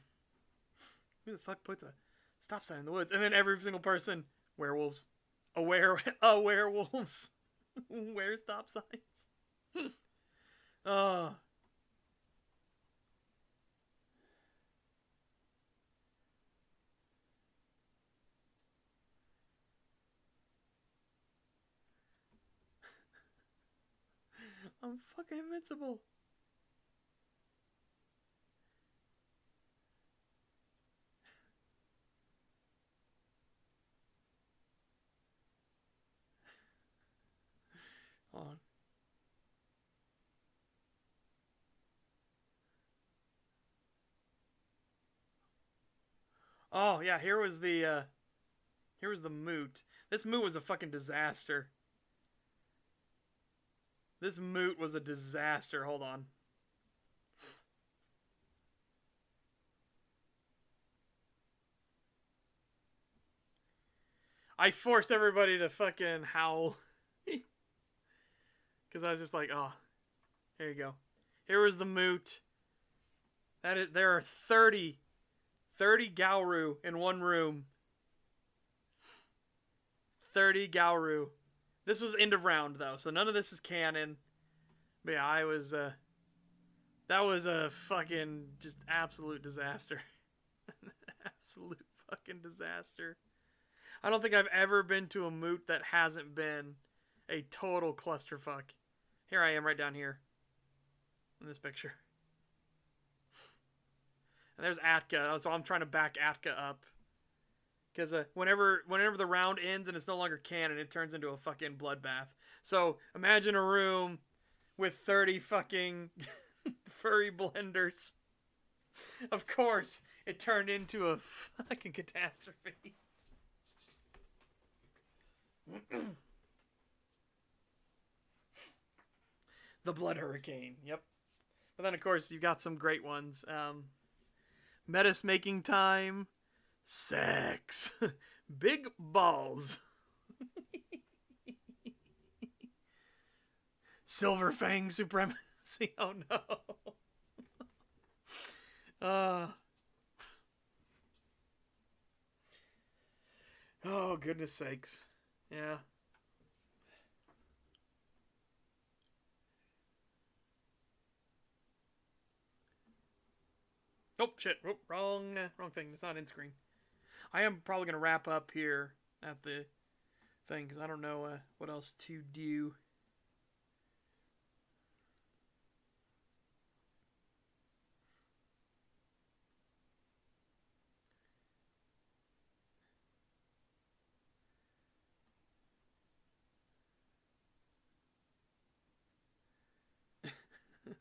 the fuck puts a stop sign in the woods? And then every single person, werewolves. Werewolves. Wear stop signs. Oh. I'm fucking invincible. Hold on. Oh yeah, here was the moot. This moot was a fucking disaster. This moot was a disaster. Hold on. I forced everybody to fucking howl. Because I was just like, oh, here you go. Here was the moot. There are 30 Gauru in one room. 30 Gauru. This was end of round, though, so none of this is canon. But yeah, that was a fucking just absolute disaster. Absolute fucking disaster. I don't think I've ever been to a moot that hasn't been a total clusterfuck. Here I am right down here. In this picture. And there's Atka, so I'm trying to back Atka up. Because whenever the round ends and it's no longer canon, it turns into a fucking bloodbath. So imagine a room with 30 fucking furry blenders. Of course, it turned into a fucking catastrophe. The Blood Hurricane, yep. But then, of course, you got some great ones. Metis making time. Sex. Big balls. Silver Fang supremacy. Oh no. Oh, goodness sakes. Yeah. Oh, shit. Oh, wrong thing. It's not in screen. I am probably going to wrap up here at the thing because I don't know what else to do.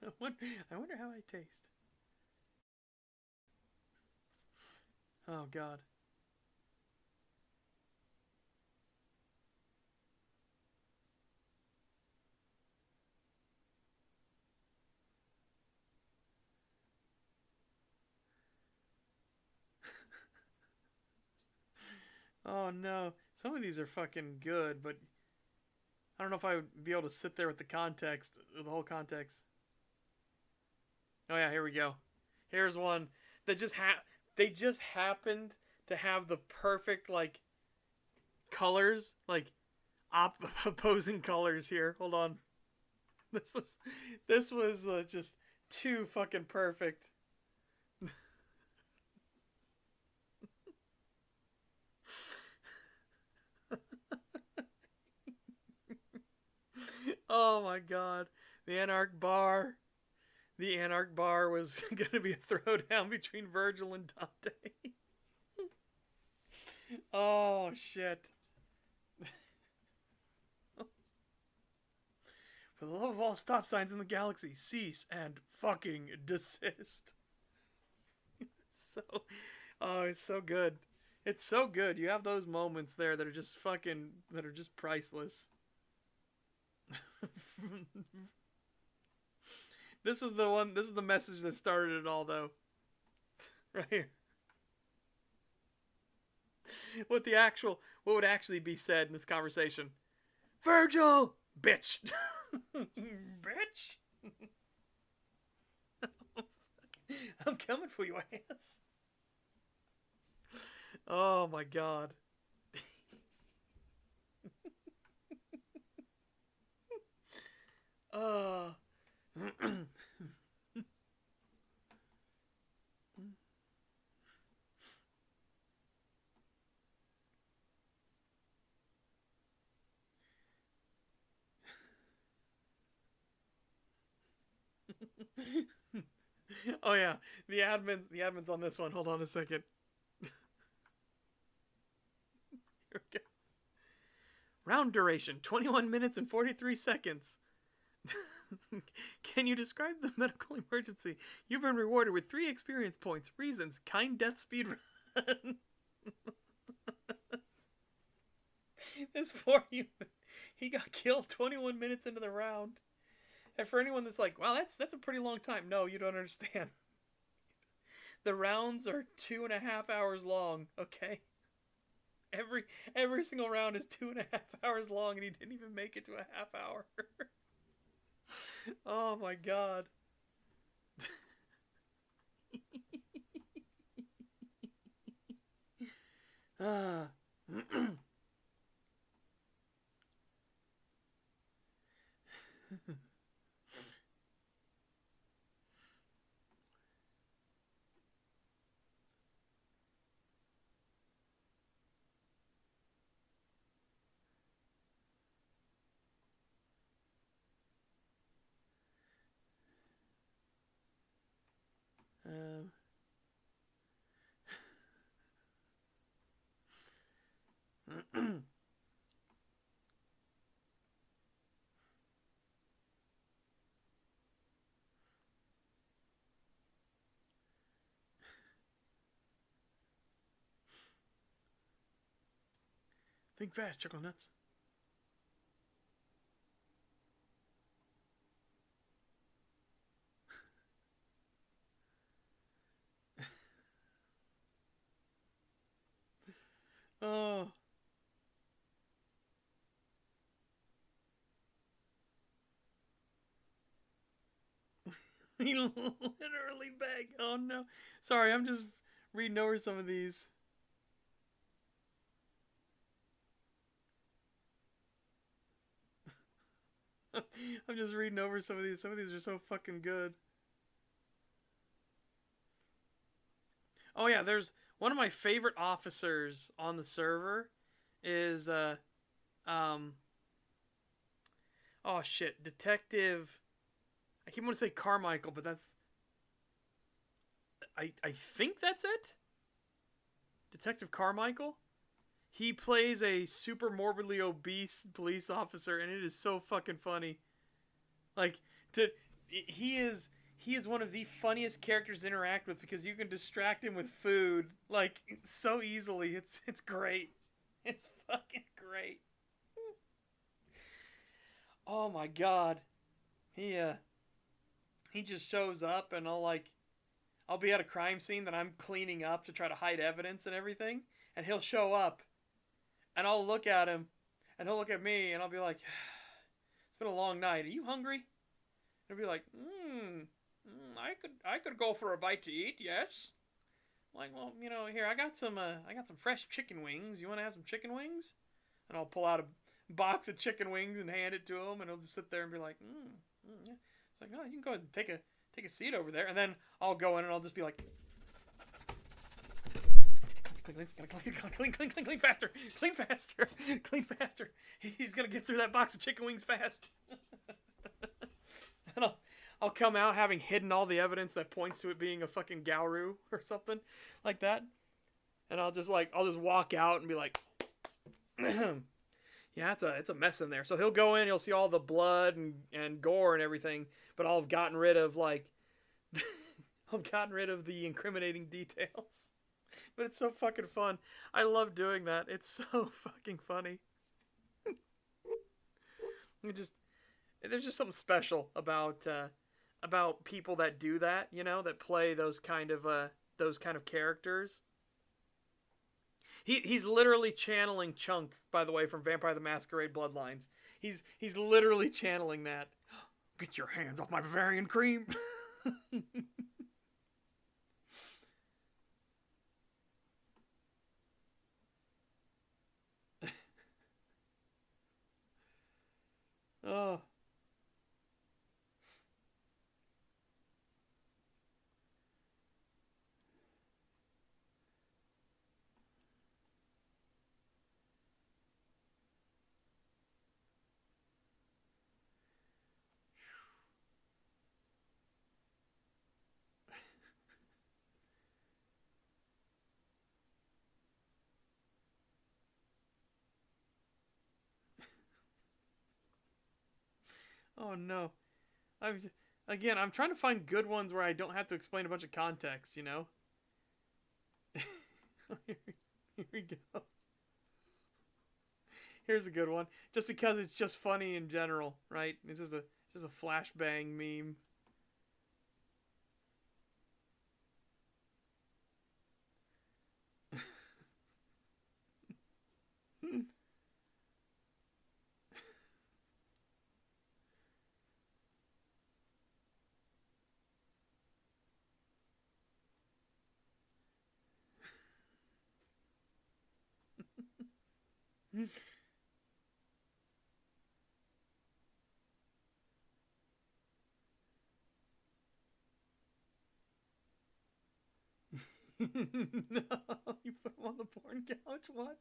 I wonder how I taste. Oh, God. Oh, no. Some of these are fucking good, but I don't know if I would be able to sit there with the context, the whole context. Oh, yeah, here we go. Here's one that they just happened to have the perfect, like, colors, like, opposing colors here. Hold on. This was just too fucking perfect. Oh my god. The Anarch Bar. The Anarch Bar was going to be a throwdown between Virgil and Dante. Oh shit. For the love of all stop signs in the galaxy, cease and fucking desist. It's so good. It's so good. You have those moments there that are just priceless. This is the message that started it all, though. Right here. What would actually be said in this conversation? Virgil! Bitch! Bitch! I'm coming for your ass. Oh my god. Oh. Oh yeah, the admin's on this one. Hold on a second. Here we go. Round duration 21 minutes and 43 seconds. Can you describe the medical emergency? You've been rewarded with 3 experience points. Reasons: kind death speed run. This poor human, he got killed 21 minutes into the round. And for anyone that's like, wow, that's a pretty long time. No, you don't understand. The rounds are 2.5 hours long, okay? Every single round is 2.5 hours long, and he didn't even make it to a half hour. Oh my god. Ah. um. Think fast, Chuckle Nuts. Oh. He literally begged. Oh no. Sorry, I'm just reading over some of these. I'm just reading over some of these. Some of these are so fucking good. Oh yeah, there's one of my favorite officers on the server is oh shit, Detective. I keep wanting to say Carmichael, but that's I think that's it. Detective Carmichael. He plays a super morbidly obese police officer, and it is so fucking funny. Like, he is one of the funniest characters to interact with because you can distract him with food like so easily. It's great. It's fucking great. Oh my god. He just shows up, and I'll be at a crime scene that I'm cleaning up to try to hide evidence and everything, and he'll show up, and I'll look at him, and he'll look at me, and I'll be like, it's been a long night. Are you hungry? And he'll be like, I could go for a bite to eat, yes. I'm like, well, here, I got some fresh chicken wings. You want to have some chicken wings? And I'll pull out a box of chicken wings and hand it to him, and he'll just sit there and be like, yeah. It's like, no, you can go ahead and take a seat over there, and then I'll go in and I'll just be like, clean faster, clean faster, clean faster. He's gonna get through that box of chicken wings fast. And I'll come out having hidden all the evidence that points to it being a fucking Gauru or something like that, and I'll just walk out and be like, yeah, it's a mess in there. So he'll go in, he'll see all the blood and gore and everything, but I'll have gotten rid of I've gotten rid of the incriminating details. But it's so fucking fun. I love doing that. It's so fucking funny. There's just something special about people that do that, that play those kind of characters. He's literally channeling Chunk, by the way, from Vampire the Masquerade Bloodlines. He's literally channeling that. Get your hands off my Bavarian cream. Oh. Oh no. I'm trying to find good ones where I don't have to explain a bunch of context, you know? Here we go. Here's a good one. Just because it's just funny in general, right? It's just a flashbang meme. No, you put him on the porn couch? What?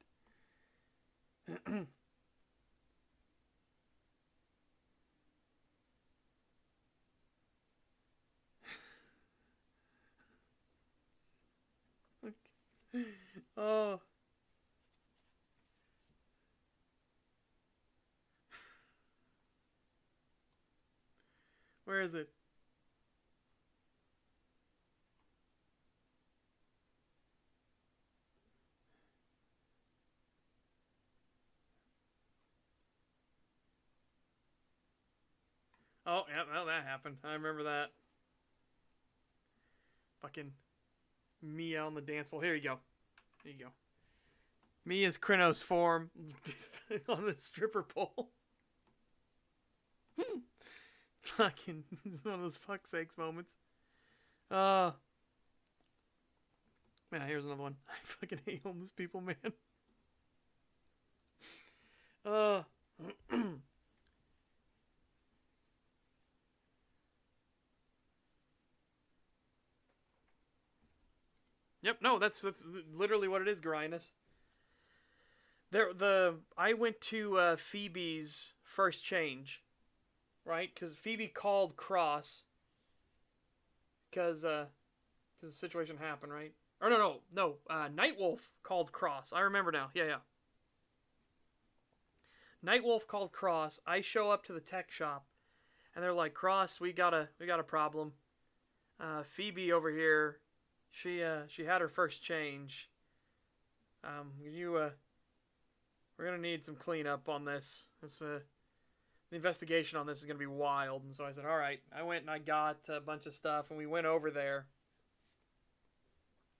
Oh. Where is it? Oh, yeah, well, that happened. I remember that. Fucking Mia on the dance floor. Here you go. Here you go. Mia's Krynos form on the stripper pole. Fucking one of those fuck sakes moments. Man, here's another one. I fucking hate homeless people, man. Yep, no, that's literally what it is, Grinus. I went to Phoebe's first change, right? Because Phoebe called Cross because the situation happened, right? Or no. Nightwolf called Cross. I remember now. Yeah. Nightwolf called Cross. I show up to the tech shop, and they're like, "Cross, we got a problem. Phoebe over here, she had her first change. We're gonna need some cleanup on this. The investigation on this is gonna be wild." And so I said, "All right." I went and I got a bunch of stuff, and we went over there.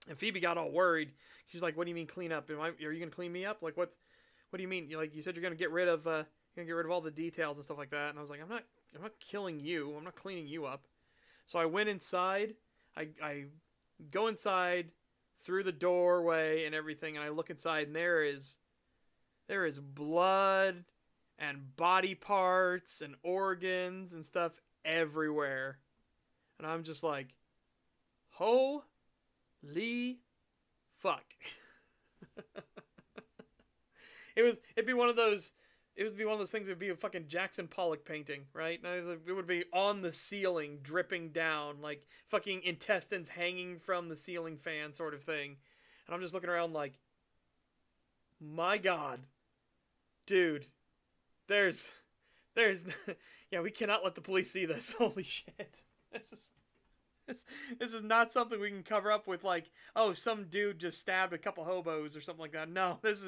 And Phoebe got all worried. She's like, "What do you mean clean up? Are you gonna clean me up? Like what do you mean? You said you're gonna get rid of all the details and stuff like that." And I was like, I'm not killing you. I'm not cleaning you up." So I went inside. I go inside through the doorway and everything, and I look inside, and there is blood and body parts and organs and stuff everywhere. And I'm just like, holy fuck. It'd be one of those things. It'd be a fucking Jackson Pollock painting, right? It would be on the ceiling, dripping down, like fucking intestines hanging from the ceiling fan, sort of thing. And I'm just looking around like, my God, dude, there's, yeah, we cannot let the police see this. Holy shit, this is not something we can cover up with like, oh, some dude just stabbed a couple hobos or something like that. No, this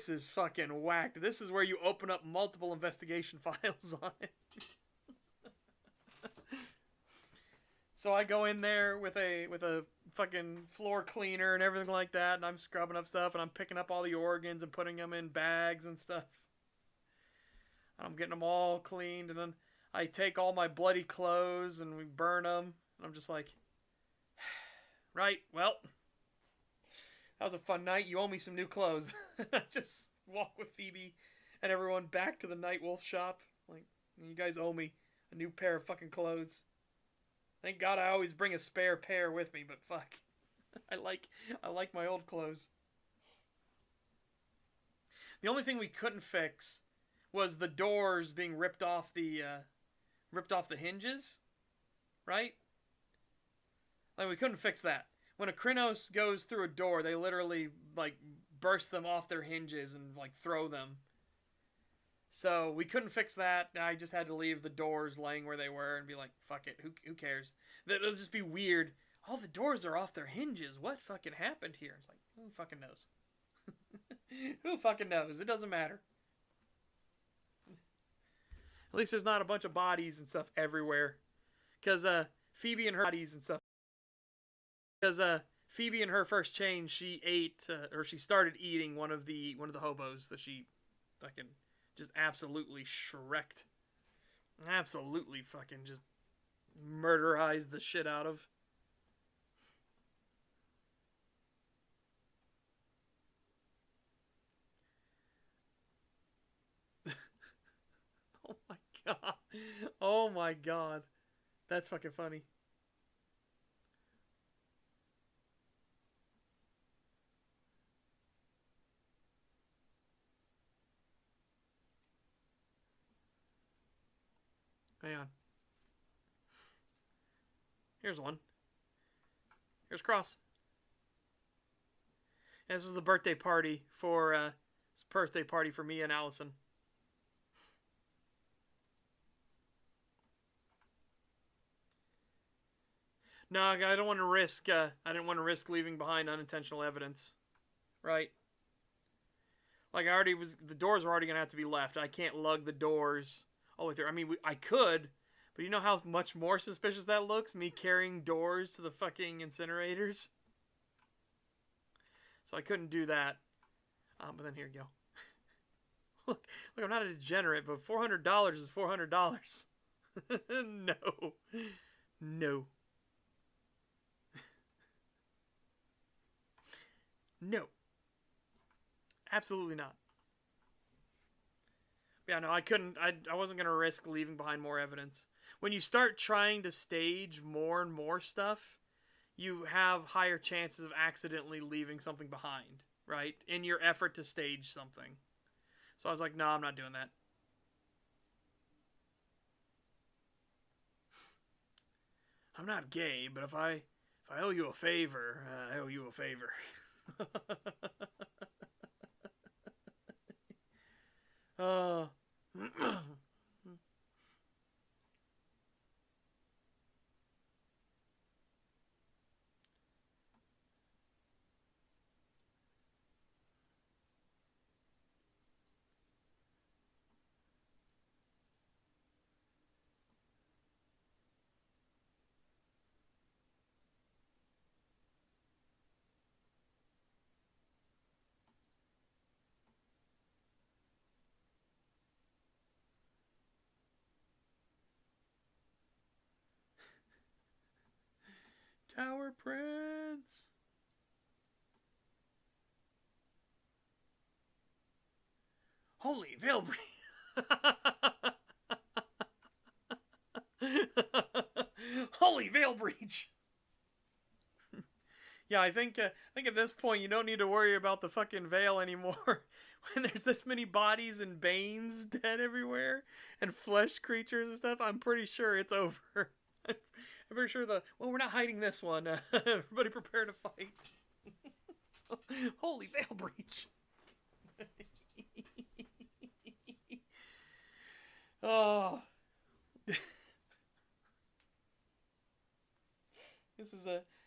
is fucking whacked. This is where you open up multiple investigation files on it. So I go in there with a fucking floor cleaner and everything like that, and I'm scrubbing up stuff, and I'm picking up all the organs and putting them in bags and stuff. I'm getting them all cleaned, and then I take all my bloody clothes and we burn them. And I'm just like, right, well, that was a fun night. You owe me some new clothes. I just walk with Phoebe and everyone back to the Nightwolf shop. Like, you guys owe me a new pair of fucking clothes. Thank God I always bring a spare pair with me, but fuck. I like my old clothes. The only thing we couldn't fix was the doors being ripped off the hinges, right? Like, we couldn't fix that. When a Krynos goes through a door, they literally like burst them off their hinges and like throw them. So we couldn't fix that. I just had to leave the doors laying where they were and be like, fuck it, who cares? It'll just be weird. All the doors are off their hinges. What fucking happened here? It's like, who fucking knows? Who fucking knows? It doesn't matter. At least there's not a bunch of bodies and stuff everywhere. Because Phoebe and her bodies and stuff. Because Phoebe in her first change, she ate or she started eating one of the hobos that she fucking just absolutely shreked. Absolutely fucking just murderized the shit out of. Oh my god. Oh my god. That's fucking funny. Hang on. Here's one. Here's Cross. And this is the birthday party for me and Allison. No, I don't want to risk. I didn't want to risk leaving behind unintentional evidence, right? Like the doors were already gonna have to be left. I can't lug the doors all the way through. I mean, I could, but you know how much more suspicious that looks? Me carrying doors to the fucking incinerators. So I couldn't do that. But then here you go. look, I'm not a degenerate, but $400 is $400. No, no. No. Absolutely not. Yeah, no, I couldn't. I wasn't going to risk leaving behind more evidence. When you start trying to stage more and more stuff, you have higher chances of accidentally leaving something behind, right? In your effort to stage something. So I was like, no, I'm not doing that. I'm not gay, but if I owe you a favor, I owe you a favor. Oh. Tower Prince. Holy veil breach. Holy veil breach. Yeah, I think at this point you don't need to worry about the fucking veil anymore. When there's this many bodies and Banes dead everywhere and flesh creatures and stuff, I'm pretty sure it's over. I'm pretty sure we're not hiding this one. Everybody prepare to fight. Holy veil breach. Oh.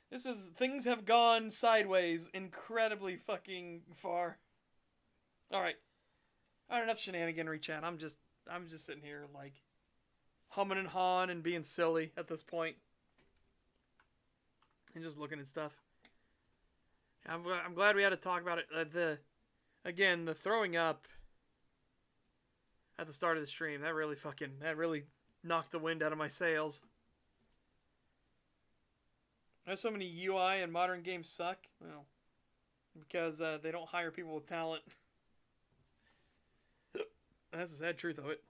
This is things have gone sideways incredibly fucking far. Alright, enough shenaniganry, chat. I'm just sitting here like humming and hawing and being silly at this point, and just looking at stuff. I'm glad we had to talk about it. The throwing up at the start of the stream, that really knocked the wind out of my sails. There's so many UI and modern games suck. Well, because they don't hire people with talent. That's the sad truth of it.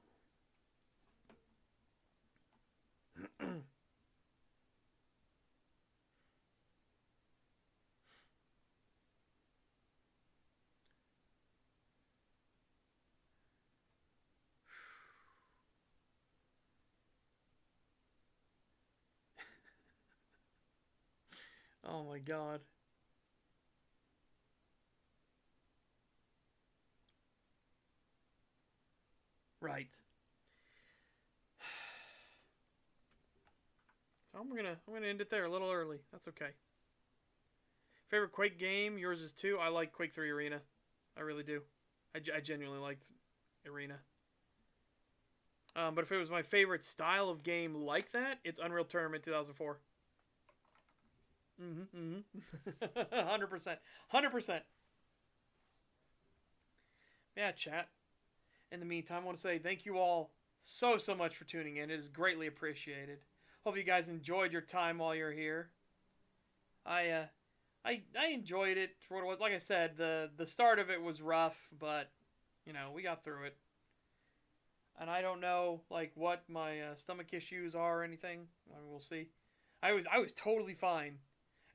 Oh my god. Right. So I'm gonna end it there a little early. That's okay. Favorite Quake game? Yours is too. I like Quake 3 Arena. I really do. I genuinely like Arena. But if it was my favorite style of game like that, it's Unreal Tournament 2004. 100%. 100%. Yeah, chat. In the meantime, I want to say thank you all so much for tuning in. It is greatly appreciated. Hope you guys enjoyed your time while you're here. I enjoyed it for what it was. Like I said, the start of it was rough, but you know, we got through it. And I don't know like what my stomach issues are or anything. I mean, we'll see. I was totally fine,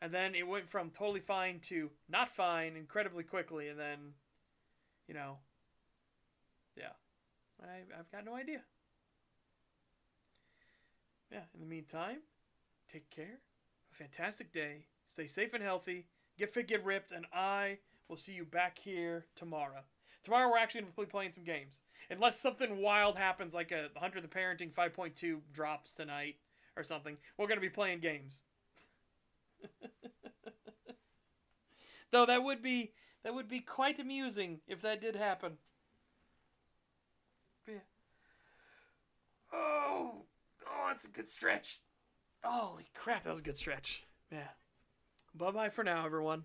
and then it went from totally fine to not fine incredibly quickly, and then, you know, yeah, I've got no idea. Yeah. In the meantime, take care. Have a fantastic day. Stay safe and healthy. Get fit, get ripped, and I will see you back here tomorrow. Tomorrow we're actually going to be playing some games. Unless something wild happens, like a Hunter the Parenting 5.2 drops tonight or something, we're going to be playing games. Though that would be quite amusing if that did happen. Yeah. Oh, that's a good stretch. Holy crap, that was a good stretch. Yeah. Bye-bye for now, everyone.